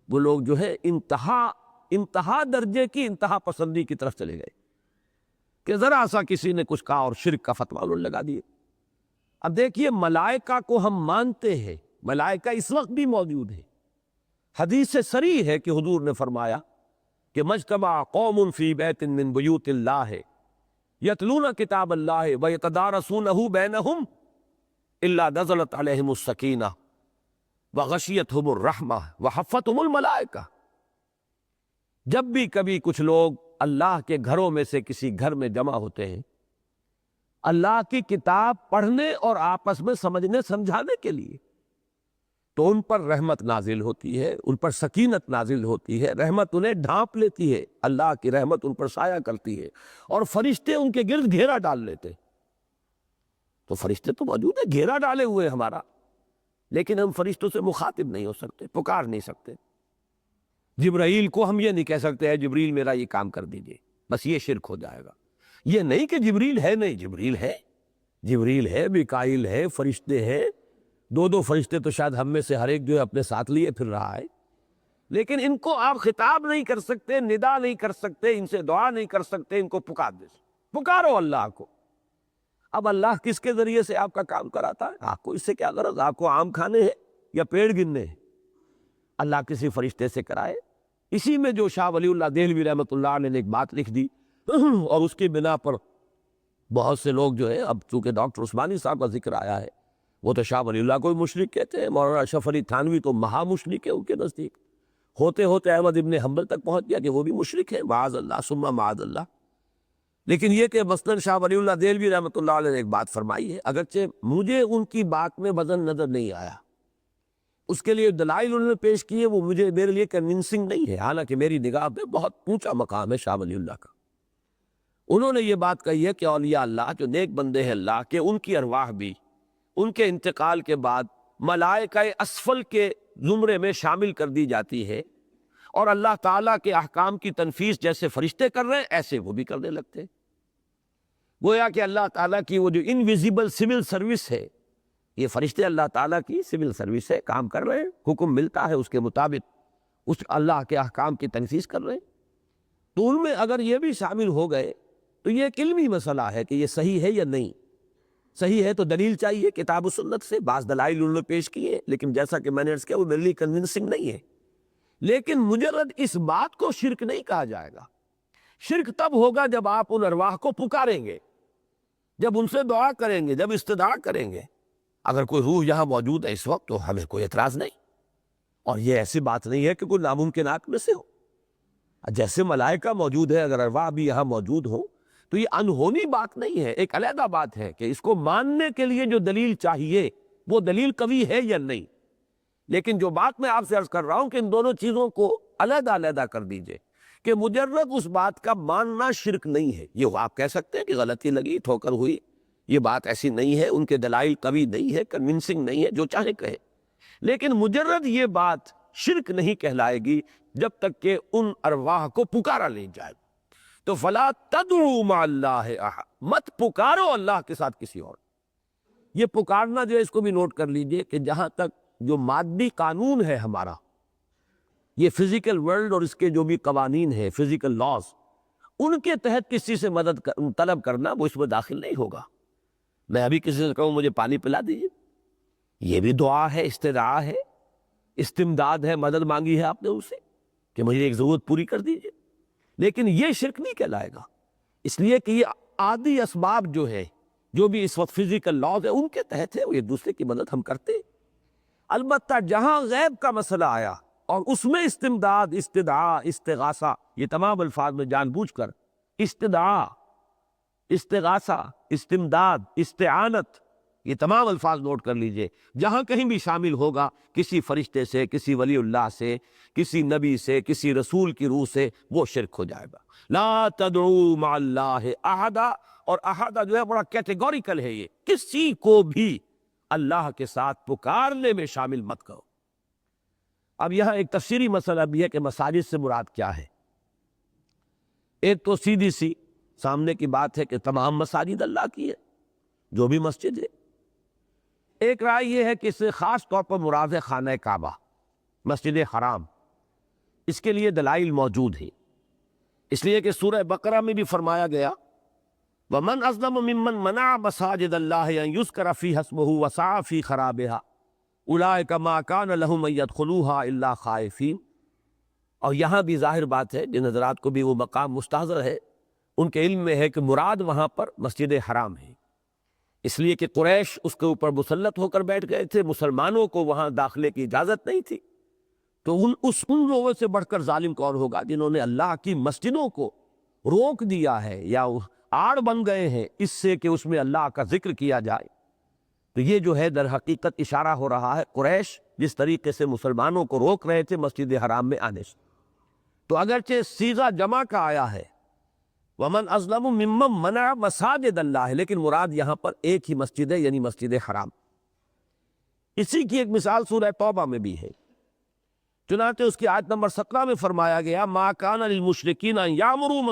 وہ لوگ جو ہے انتہا درجے کی انتہا پسندی کی طرف چلے گئے کہ ذرا سا کسی نے کچھ کہا اور شرک کا فتویٰ انہوں نے لگا دیے۔ اب دیکھیے ملائکہ کو ہم مانتے ہیں، ملائکہ اس وقت بھی موجود ہے، حدیث سے صریح ہے کہ حضور نے فرمایا کہ مجتمع قوم فی بیت من بیوت اللہ یتلون کتاب اللہ ویتدارسونہ بینہم الا نزلت علیہم السکینہ وغشیتہم الرحمہ وحفتہم الملائکہ۔ جب بھی کبھی کچھ لوگ اللہ کے گھروں میں سے کسی گھر میں جمع ہوتے ہیں اللہ کی کتاب پڑھنے اور آپس میں سمجھنے سمجھانے کے لیے، تو ان پر رحمت نازل ہوتی ہے، ان پر سکینت نازل ہوتی ہے، رحمت انہیں ڈھانپ لیتی ہے، اللہ کی رحمت ان پر سایہ کرتی ہے، اور فرشتے ان کے گرد گھیرا ڈال لیتے۔ تو فرشتے تو موجود ہیں، گھیرا ڈالے ہوئے ہمارا، لیکن ہم فرشتوں سے مخاطب نہیں ہو سکتے، پکار نہیں سکتے۔ جبرائیل کو ہم یہ نہیں کہہ سکتے اے جبریل میرا یہ کام کر دیجئے، بس یہ شرک ہو جائے گا۔ یہ نہیں کہ جبریل ہے نہیں، جبریل ہے، جبریل ہے، میکائیل ہے، فرشتے ہیں، دو فرشتے تو شاید ہم میں سے ہر ایک جو ہے اپنے ساتھ لیے پھر رہا ہے، لیکن ان کو آپ خطاب نہیں کر سکتے، ندا نہیں کر سکتے، ان سے دعا نہیں کر سکتے، ان کو پکار دے سکتے۔ پکارو اللہ کو۔ اب اللہ کس کے ذریعے سے آپ کا کام کراتا ہے؟ آپ کو اس سے کیا غرض؟ آپ کو آم کھانے ہیں یا پیڑ گننے ہیں؟ اللہ کسی فرشتے سے کرائے۔ اسی میں جو شاہ ولی اللہ دہلوی رحمۃ اللہ علیہ نے ایک بات لکھ دی اور اس کی بنا پر بہت سے لوگ جو ہے، اب چونکہ ڈاکٹر عثمانی صاحب کا ذکر آیا ہے، وہ تو شاہ ولی اللہ کو بھی مشرک کہتے ہیں، مولانا اشرف علی تھانوی تو مہا مشرک ہے ان کے نزدیک، ہوتے ہوتے احمد ابن حنبل تک پہنچ گیا کہ وہ بھی مشرک ہے، معاذ اللہ ثم معاذ اللہ۔ لیکن یہ کہ مثلاً شاہ ولی اللہ دہلوی رحمۃ اللہ علیہ نے ایک بات فرمائی ہے، اگرچہ مجھے ان کی بات میں وزن نظر نہیں آیا، اس کے لیے دلائل انہوں نے پیش کیے، وہ میرے لیے کنونسنگ نہیں ہے، حالانکہ میری نگاہ میں بہت اونچا مقام ہے شاہ ولی اللہ کا۔ انہوں نے یہ بات کہی ہے کہ اولیاء اللہ جو نیک بندے ہیں اللہ کے، ان کی ارواح بھی ان کے انتقال کے بعد ملائکہ اسفل کے زمرے میں شامل کر دی جاتی ہے، اور اللہ تعالیٰ کے احکام کی تنفیذ جیسے فرشتے کر رہے ہیں ایسے وہ بھی کرنے لگتے ہیں۔ گویا کہ اللہ تعالیٰ کی وہ جو انویزیبل سول سروس ہے، یہ فرشتے اللہ تعالیٰ کی سول سروس ہے، کام کر رہے ہیں، حکم ملتا ہے اس کے مطابق اس اللہ کے احکام کی تنفیذ کر رہے ہیں۔ تو ان میں اگر یہ بھی شامل ہو گئے تو یہ ایک علمی مسئلہ ہے کہ یہ صحیح ہے یا نہیں۔ صحیح ہے تو دلیل چاہیے کتاب و سنت سے، بعض دلائل انہوں نے پیش کیے، لیکن جیسا کہ میں نے عرض کیا وہ میرے لیے کنونسنگ نہیں ہے۔ لیکن مجرد اس بات کو شرک نہیں کہا جائے گا۔ شرک تب ہوگا جب آپ ان ارواح کو پکاریں گے، جب ان سے دعا کریں گے، جب استدعا کریں گے۔ اگر کوئی روح یہاں موجود ہے اس وقت تو ہمیں کوئی اعتراض نہیں، اور یہ ایسی بات نہیں ہے کہ کوئی ناممکنات میں سے ہو۔ جیسے ملائکہ موجود ہے، اگر ارواح بھی یہاں موجود ہوں تو یہ انہونی بات نہیں ہے، ایک علیحدہ بات ہے کہ اس کو ماننے کے لیے جو دلیل چاہیے وہ دلیل قوی ہے یا نہیں۔ لیکن جو بات میں آپ سے عرض کر رہا ہوں کہ ان دونوں چیزوں کو علیحدہ علیحدہ کر دیجئے، کہ مجرد اس بات کا ماننا شرک نہیں ہے۔ یہ آپ کہہ سکتے ہیں کہ غلطی لگی، ٹھوکر ہوئی، یہ بات ایسی نہیں ہے، ان کے دلائل قوی نہیں ہے، کنونسنگ نہیں ہے، جو چاہے کہے، لیکن مجرد یہ بات شرک نہیں کہلائے گی جب تک کہ ان ارواح کو پکارا نہیں جائے۔ تو فلا تدعوا مع اللہ احد، مت پکارو اللہ کے ساتھ کسی اور۔ یہ پکارنا جو ہے اس کو بھی نوٹ کر لیجئے کہ جہاں تک جو مادی قانون ہے ہمارا، یہ فزیکل ورلڈ اور اس کے جو بھی قوانین ہیں، فزیکل لاز، ان کے تحت کسی سے مدد طلب کرنا وہ اس میں داخل نہیں ہوگا۔ میں ابھی کسی سے کہوں مجھے پانی پلا دیجیے، یہ بھی دعا ہے، استدعا ہے، استمداد ہے، مدد مانگی ہے آپ نے ان سے کہ مجھے ایک ضرورت پوری کر دیجیے، لیکن یہ شرک نہیں کہلائے گا، اس لیے کہ یہ عادی اسباب جو ہے، جو بھی اس وقت فزیکل لاز ہے ان کے تحت ہے، وہ ایک دوسرے کی مدد ہم کرتے ہیں۔ البتہ جہاں غیب کا مسئلہ آیا اور اس میں استمداد، استدعا، استغاثہ، یہ تمام الفاظ میں جان بوجھ کر استدعا، استغاثہ، استمداد، استعانت، یہ تمام الفاظ نوٹ کر لیجئے، جہاں کہیں بھی شامل ہوگا کسی فرشتے سے، کسی ولی اللہ سے، کسی نبی سے، کسی رسول کی روح سے، وہ شرک ہو جائے گا۔ لا تدعوا مع اللہ احدا، اور احدا جو ہے بڑا کیٹیگوریکل ہے، یہ کسی کو بھی اللہ کے ساتھ پکارنے میں شامل مت کرو۔ اب یہاں ایک تفسیری مسئلہ بھی ہے کہ مساجد سے مراد کیا ہے۔ ایک تو سیدھی سی سامنے کی بات ہے کہ تمام مساجد اللہ کی ہے، جو بھی مسجد ہے۔ ایک رائے یہ ہے کہ اس سے خاص طور پر مراد ہے خانہ کعبہ، مسجد حرام، اس کے لیے دلائل موجود ہیں، اس لیے کہ سورہ بقرہ میں بھی فرمایا گیا وَمَنْ أَظْلَمُ مِمَّنْ مَنَعَ مَسَاجِدَ اللَّهِ أَنْ يُذْكَرَ فِيهَا اسْمُهُ وَسَعَى فِي خَرَابِهَا أُولَٰئِكَ مَا كَانَ لَهُمْ أَن يَدْخُلُوهَا إِلَّا خَائِفِينَ۔ اور یہاں بھی ظاہر بات ہے، جن حضرات کو بھی وہ مقام مستحضر ہے، ان کے علم میں ہے کہ مراد وہاں پر مسجد حرام ہے، اس لیے کہ قریش اس کے اوپر مسلط ہو کر بیٹھ گئے تھے، مسلمانوں کو وہاں داخلے کی اجازت نہیں تھی۔ تو ان لوگوں سے بڑھ کر ظالم کون ہوگا جنہوں نے اللہ کی مسجدوں کو روک دیا ہے یا آڑ بن گئے ہیں اس سے کہ اس میں اللہ کا ذکر کیا جائے۔ تو یہ جو ہے در حقیقت اشارہ ہو رہا ہے قریش جس طریقے سے مسلمانوں کو روک رہے تھے مسجد حرام میں آنے سے۔ تو اگرچہ صیغہ جمع کا آیا ہے وَمَنْ أَظْلَمُ مِمَّنْ مَنَعَ مَسَاجِدَ اللَّهِ، لیکن مراد یہاں پر ایک ہی مسجد ہے، یعنی مسجد حرام۔ اسی کی ایک مثال سورہ توبہ میں بھی ہے، چنانچہ اس کی آیت نمبر 17 میں فرمایا گیا مَا كَانَ لِلْمُشْرِكِينَ أَن يَعْمُرُوا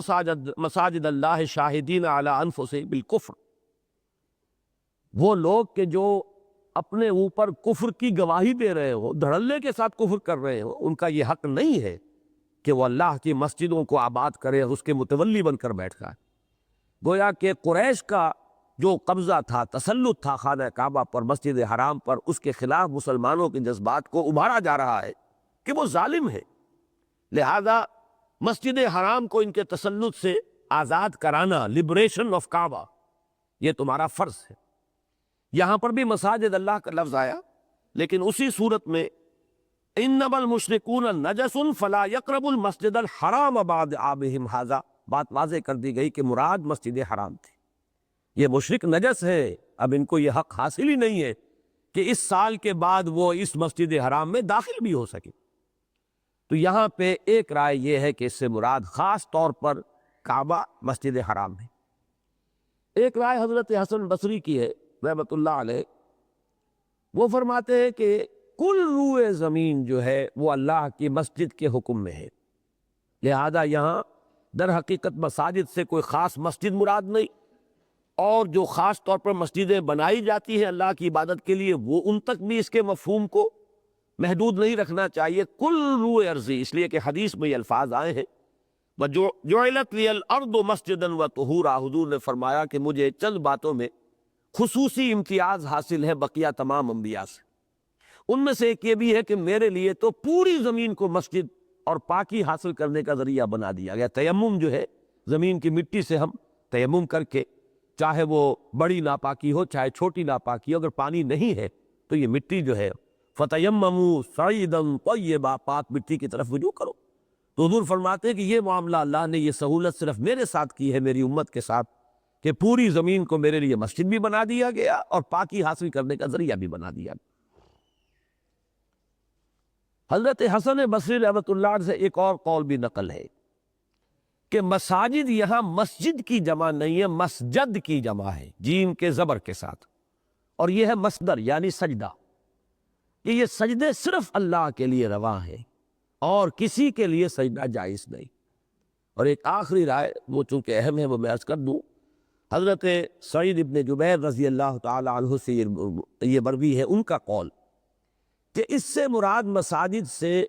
مَسَاجِدَ اللَّهِ شَاهِدِينَ عَلَىٰ أَنفُسِهِم بِالْكُفْرِ۔ وہ لوگ کہ جو اپنے اوپر کفر کی گواہی دے رہے ہو، دھڑلے کے ساتھ کفر کر رہے ہو، ان کا یہ حق نہیں ہے کہ وہ اللہ کی مسجدوں کو آباد کرے اور اس کے متولی بن کر بیٹھ جائے۔ گویا کہ قریش کا جو قبضہ تھا، تسلط تھا خانہ کعبہ پر، مسجد حرام پر، اس کے خلاف مسلمانوں کے جذبات کو ابھارا جا رہا ہے کہ وہ ظالم ہے، لہذا مسجد حرام کو ان کے تسلط سے آزاد کرانا، لبریشن آف کعبہ، یہ تمہارا فرض ہے۔ یہاں پر بھی مساجد اللہ کا لفظ آیا، لیکن اسی صورت میں انما المشرکون نجس فلا یقربوا المسجد الحرام بعد عامهم ھذا، بات واضح کر دی گئی کہ مراد مسجد حرام تھی۔ یہ مشرک نجس ہے، اب ان کو یہ حق حاصل ہی نہیں ہے کہ اس سال کے بعد وہ اس مسجد حرام میں داخل بھی ہو سکے۔ تو یہاں پہ ایک رائے یہ ہے کہ اس سے مراد خاص طور پر کعبہ، مسجد حرام ہے۔ ایک رائے حضرت حسن بصری کی ہے رحمۃ اللہ علیہ، وہ فرماتے ہیں کہ کل روئے زمین جو ہے وہ اللہ کی مسجد کے حکم میں ہے، لہذا یہاں در حقیقت مساجد سے کوئی خاص مسجد مراد نہیں، اور جو خاص طور پر مسجدیں بنائی جاتی ہیں اللہ کی عبادت کے لیے، وہ ان تک بھی اس کے مفہوم کو محدود نہیں رکھنا چاہیے۔ کل روئے ارضی، اس لیے کہ حدیث میں یہ الفاظ آئے ہیں، وَجُعِلَتْ لِيَ الْأَرْضُ مَسْجِدًا وَطُہُورًا، حضور نے فرمایا کہ مجھے چند باتوں میں خصوصی امتیاز حاصل ہے بقیہ تمام انبیاء سے۔ ان میں سے ایک یہ بھی ہے کہ میرے لیے تو پوری زمین کو مسجد اور پاکی حاصل کرنے کا ذریعہ بنا دیا گیا۔ تیمم جو ہے، زمین کی مٹی سے ہم تیمم کر کے، چاہے وہ بڑی ناپاکی ہو چاہے چھوٹی ناپاکی ہو، اگر پانی نہیں ہے تو یہ مٹی جو ہے فَتَيَمَّمُوا صَعِيدًا طَيِّبًا، پاک مٹی کی طرف رجوع کرو۔ تو حضور فرماتے ہیں کہ یہ معاملہ اللہ نے یہ سہولت صرف میرے ساتھ کی ہے، میری امت کے ساتھ، کہ پوری زمین کو میرے لیے مسجد بھی بنا دیا گیا اور پاکی حاصل کرنے کا ذریعہ بھی بنا دیا گیا۔ حضرت حسن بصری رحمۃ اللہ علیہ سے ایک اور قول بھی نقل ہے کہ مساجد یہاں مسجد کی جمع نہیں ہے، مسجد کی جمع ہے، جیم کے زبر کے ساتھ، اور یہ ہے مصدر یعنی سجدہ، کہ یہ سجدے صرف اللہ کے لیے رواں ہیں اور کسی کے لیے سجدہ جائز نہیں۔ اور ایک آخری رائے، وہ چونکہ اہم ہے وہ میں عرض کر دوں، حضرت سعید ابن جبیر رضی اللہ تعالی عنہ سے یہ مروی ہے ان کا قول کہ اس سے مراد مساجد سے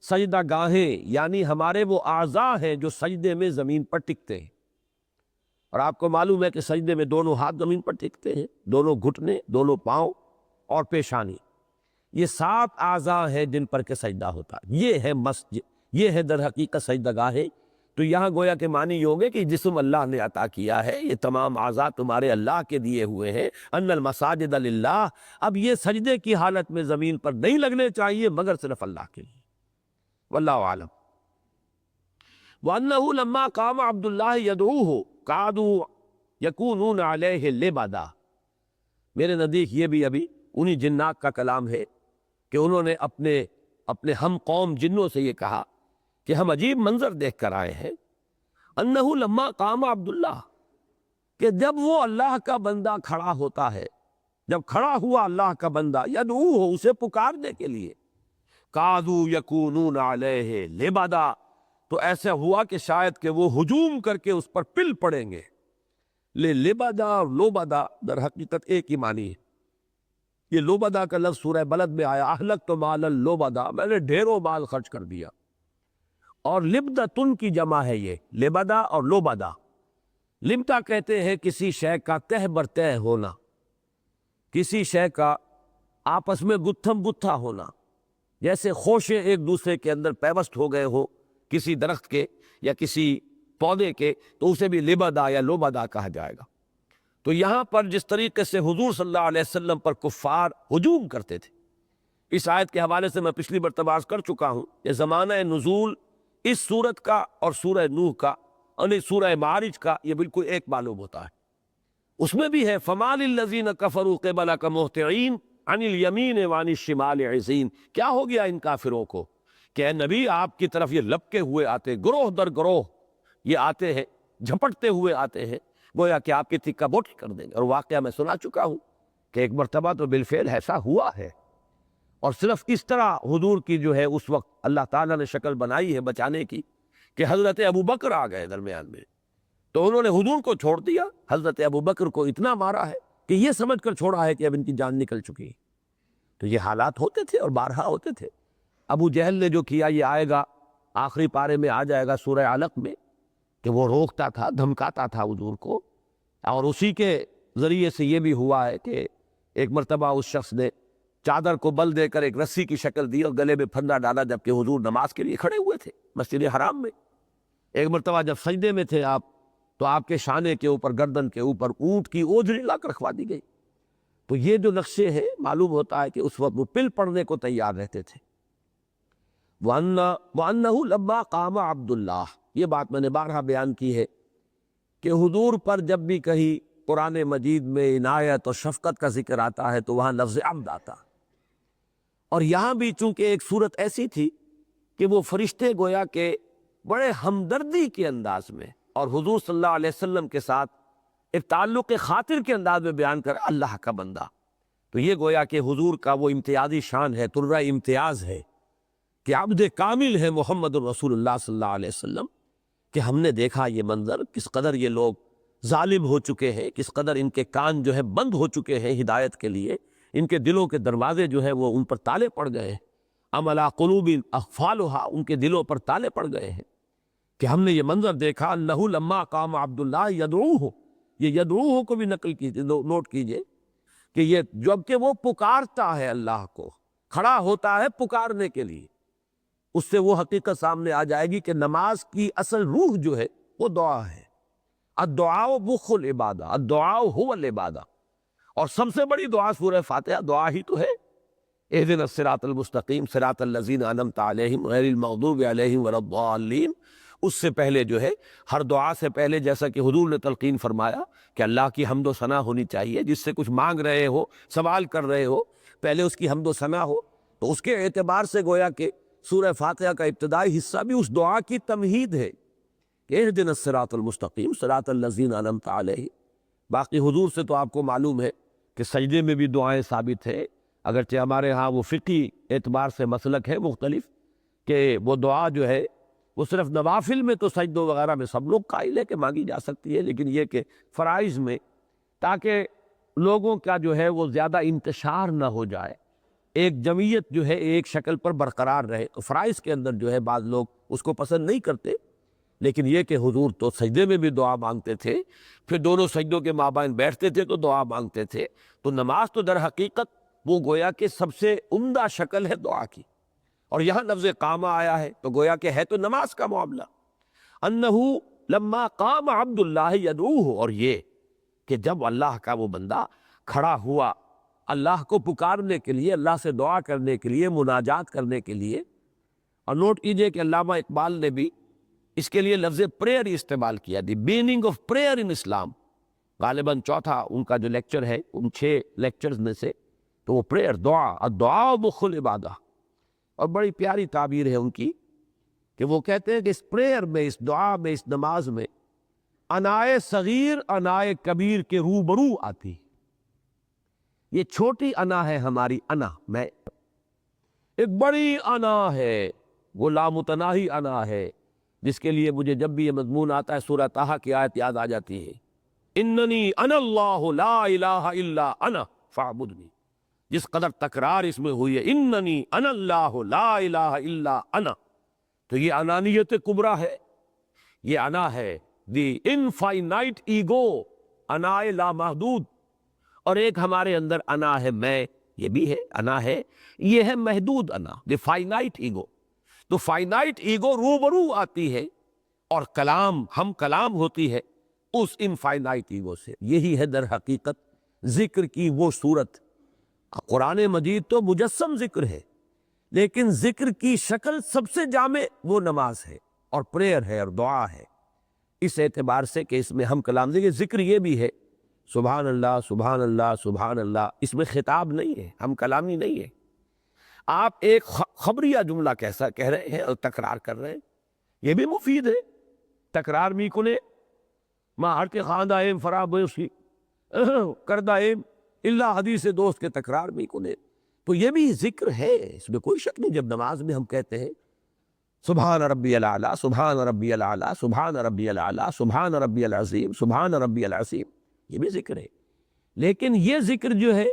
سجدہ گاہیں، یعنی ہمارے وہ اعضاء ہیں جو سجدے میں زمین پر ٹکتے ہیں، اور آپ کو معلوم ہے کہ سجدے میں دونوں ہاتھ زمین پر ٹکتے ہیں، دونوں گھٹنے، دونوں پاؤں اور پیشانی، یہ 7 اعضاء ہیں جن پر کہ سجدہ ہوتا ہے، یہ ہے مسجد، یہ ہے در حقیقت سجدہ گاہیں۔ تو یہاں گویا کہ معنی یہ ہوگے کہ جسم اللہ نے عطا کیا ہے، یہ تمام اعضاء تمہارے اللہ کے دیے ہوئے ہیں، ان المساجد للہ۔ اب یہ سجدے کی حالت میں زمین پر نہیں لگنے چاہیے مگر صرف اللہ کے لیے، واللہ اعلم۔ وَأَنَّهُ لَمَّا قَامَ عَبْدُ اللَّهِ يَدْعُوهُ قَعَدُوا يَكُونُونَ عَلَيْهِ لِبَدًا۔ میرے نزدیک یہ بھی ابھی انہی جنات کا کلام ہے کہ انہوں نے اپنے ہم قوم جنوں سے یہ کہا کہ ہم عجیب منظر دیکھ کر آئے ہیں، انہو لما قام عبداللہ، کہ جب وہ اللہ کا بندہ کھڑا ہوتا ہے، جب کھڑا ہوا اللہ کا بندہ، یدعوہ، اسے پکارنے کے لیے، قادو یکونون علیہ لبدا، تو ایسا ہوا کہ شاید کہ وہ ہجوم کر کے اس پر پل پڑیں گے۔ لبدا اور لوبدا در حقیقت ایک ہی معنی ہے۔ یہ لوبدا کا لفظ سورہ بلد میں آیا، اہلکت مالا لوبدا، میں نے ڈھیروں مال خرچ کر دیا، اور لبدتن کی جمع ہے یہ، لبدا اور لوبدا۔ لبدا کہتے ہیں کسی شے کا تہ بر تہ ہونا، کسی شے کا آپس میں گتھم گتھا ہونا، جیسے خوشے ایک دوسرے کے اندر پیوست ہو گئے ہو کسی درخت کے یا کسی پودے کے، تو اسے بھی لبدا یا لوبدا کہا جائے گا۔ تو یہاں پر جس طریقے سے حضور صلی اللہ علیہ وسلم پر کفار ہجوم کرتے تھے، اس آیت کے حوالے سے میں پچھلی مرتبہ عرض کر چکا ہوں کہ زمانہ نزول اس سورت کا اور سورہ نوح کا یعنی سورہ معارج کا یہ بالکل ایک معلوم ہوتا ہے۔ اس میں بھی ہے فَمَالِ الَّذِينَ كَفَرُوا قِبَلَكَ مُهْطِعِينَ عَنِ الْيَمِينِ وَعَنِ الشِّمَالِ عِزِينَ، کیا ہو گیا ان کافروں کو کہ اے نبی آپ کی طرف یہ لپکے ہوئے آتے، گروہ در گروہ یہ آتے ہیں، جھپٹتے ہوئے آتے ہیں، گویا کہ آپ کی تکہ بوٹی کر دیں گے۔ اور واقعہ میں سنا چکا ہوں کہ ایک مرتبہ تو بالفعل ایسا ہوا ہے، اور صرف اس طرح حضور کی جو ہے اس وقت اللہ تعالیٰ نے شکل بنائی ہے بچانے کی کہ حضرت ابو بکر آ گئے درمیان میں، تو انہوں نے حضور کو چھوڑ دیا، حضرت ابو بکر کو اتنا مارا ہے کہ یہ سمجھ کر چھوڑا ہے کہ اب ان کی جان نکل چکی ہے۔ تو یہ حالات ہوتے تھے اور بارہا ہوتے تھے۔ ابو جہل نے جو کیا یہ آئے گا آخری پارے میں، آ جائے گا سورہ علق میں، کہ وہ روکتا تھا، دھمکاتا تھا حضور کو، اور اسی کے ذریعے سے یہ بھی ہوا ہے کہ ایک مرتبہ اس شخص نے چادر کو بل دے کر ایک رسی کی شکل دی اور گلے میں پھندا ڈالا، جبکہ حضور نماز کے لیے کھڑے ہوئے تھے مسجد حرام میں۔ ایک مرتبہ جب سجدے میں تھے آپ، تو آپ کے شانے کے اوپر، گردن کے اوپر اونٹ کی اوجھڑی لا کر رکھوا دی گئی۔ تو یہ جو نقشے ہیں، معلوم ہوتا ہے کہ اس وقت وہ پل پڑنے کو تیار رہتے تھے۔ وَأَنَّهُ لَمَّا قَامَ عَبْدُ اللَّهِ، یہ بات میں نے بارہا بیان کی ہے کہ حضور پر جب بھی کہیں قرآن مجید میں عنایت اور شفقت کا ذکر آتا ہے تو وہاں لفظ عبد آتا، اور یہاں بھی چونکہ ایک صورت ایسی تھی کہ وہ فرشتے گویا کہ بڑے ہمدردی کے انداز میں اور حضور صلی اللہ علیہ وسلم کے ساتھ ایک تعلق خاطر کے انداز میں بیان کر اللہ کا بندہ، تو یہ گویا کہ حضور کا وہ امتیازی شان ہے، طرہ امتیاز ہے کہ عبد کامل ہے محمد الرسول اللہ صلی اللہ علیہ وسلم، کہ ہم نے دیکھا یہ منظر، کس قدر یہ لوگ ظالم ہو چکے ہیں، کس قدر ان کے کان جو ہے بند ہو چکے ہیں ہدایت کے لیے، ان کے دلوں کے دروازے جو ہے وہ ان پر تالے پڑ گئے ہیں، ام علی قلوب اقفالها، ان کے دلوں پر تالے پڑ گئے ہیں، کہ ہم نے یہ منظر دیکھا۔ انہ لما قام عبد اللہ یدعوہ، یہ یدعوہ کو بھی نقل کیجیے، نوٹ کیجیے کہ یہ جب کہ وہ پکارتا ہے اللہ کو، کھڑا ہوتا ہے پکارنے کے لیے، اس سے وہ حقیقت سامنے آ جائے گی کہ نماز کی اصل روح جو ہے وہ دعا ہے۔ الدعاء مخ العبادہ، الدعاء هو العبادہ، اور سب سے بڑی دعا سورہ فاتحہ دعا ہی تو ہے۔ اہدنا الصراط المستقیم صراط الذین انعمت علیہم غیر المغضوب علیہم ولا الضالین، اس سے پہلے جو ہے ہر دعا سے پہلے، جیسا کہ حضور نے تلقین فرمایا کہ اللہ کی حمد و ثنا ہونی چاہیے، جس سے کچھ مانگ رہے ہو، سوال کر رہے ہو، پہلے اس کی حمد و ثنا ہو، تو اس کے اعتبار سے گویا کہ سورہ فاتحہ کا ابتدائی حصہ بھی اس دعا کی تمہید ہے کہ اہدنا الصراط المستقیم صراط الذین انعمت علیہم۔ باقی حضور سے تو آپ کو معلوم ہے کہ سجدے میں بھی دعائیں ثابت ہے، اگرچہ ہمارے ہاں وہ فقہی اعتبار سے مسلک ہے مختلف کہ وہ دعا جو ہے وہ صرف نوافل میں تو سجدوں وغیرہ میں سب لوگ قائل ہے کہ مانگی جا سکتی ہے، لیکن یہ کہ فرائض میں، تاکہ لوگوں کا جو ہے وہ زیادہ انتشار نہ ہو جائے، ایک جمعیت جو ہے ایک شکل پر برقرار رہے، تو فرائض کے اندر جو ہے بعض لوگ اس کو پسند نہیں کرتے، لیکن یہ کہ حضور تو سجدے میں بھی دعا مانگتے تھے، پھر دونوں سجدوں کے مابین بیٹھتے تھے تو دعا مانگتے تھے، تو نماز تو در حقیقت وہ گویا کہ سب سے عمدہ شکل ہے دعا کی، اور یہاں لفظ قامہ آیا ہے تو گویا کہ ہے تو نماز کا معاملہ۔ انہو لما قام عبد اللہ یدعوہ، اور یہ کہ جب اللہ کا وہ بندہ کھڑا ہوا اللہ کو پکارنے کے لیے، اللہ سے دعا کرنے کے لیے، مناجات کرنے کے لیے، اور نوٹ کیجئے کہ علامہ اقبال نے بھی اس کے لیے لفظ پریئر استعمال کیا، دی میننگ آف پریئر ان اسلام، غالباً چوتھا ان کا جو لیکچر ہے ان 6 لیکچرز میں سے، تو وہ پریئر، دعا، الدعاء مخ العبادہ، اور بڑی پیاری تعبیر ہے ان کی کہ وہ کہتے ہیں کہ اس پریئر میں، اس دعا میں، اس نماز میں انائے صغیر انائے کبیر کے روبرو آتی۔ یہ چھوٹی انا ہے ہماری انا، میں، ایک بڑی انا ہے، وہ لامتناہی انا ہے، جس کے لیے مجھے جب بھی یہ مضمون آتا ہے سورہ طٰہٰ کی آیت یاد آ جاتی ہے، اننی انا اللہ لا الہ الا انا فاعبدنی، جس قدر تکرار اس میں ہوئی ہے، اننی انا اللہ لا الہ الا انا، تو یہ انانیت کبریٰ ہے، یہ انا ہے، دی انفائنائٹ ایگو، انا لامحدود، اور ایک ہمارے اندر انا ہے میں، یہ بھی ہے انا ہے، یہ ہے محدود انا، دی فائنائٹ ایگو، تو فائنائٹ ایگو روبرو آتی ہے اور کلام، ہم کلام ہوتی ہے اس انفائنائٹ ایگو سے۔ یہی ہے در حقیقت ذکر کی وہ صورت۔ قرآن مجید تو مجسم ذکر ہے، لیکن ذکر کی شکل سب سے جامع وہ نماز ہے اور پریئر ہے اور دعا ہے، اس اعتبار سے کہ اس میں ہم کلام، دیکھیں ذکر یہ بھی ہے، سبحان اللہ سبحان اللہ سبحان اللہ، اس میں خطاب نہیں ہے، ہم کلامی نہیں ہے، آپ ایک خبریہ جملہ کہہ رہے ہیں اور تکرار کر رہے ہیں، یہ بھی مفید ہے، تکرار می کنے ماں ہر کے خواندہ ایم فرابوشی کردہ ایم اللہ حدیث دوست کے تکرار می کنے، تو یہ بھی ذکر ہے، اس میں کوئی شک نہیں۔ جب نماز میں ہم کہتے ہیں سبحان ربی الاعلیٰ سبحان ربی الاعلیٰ سبحان ربی الاعلیٰ سبحان ربی العظیم سبحان ربی العظیم، یہ بھی ذکر ہے، لیکن یہ ذکر جو ہے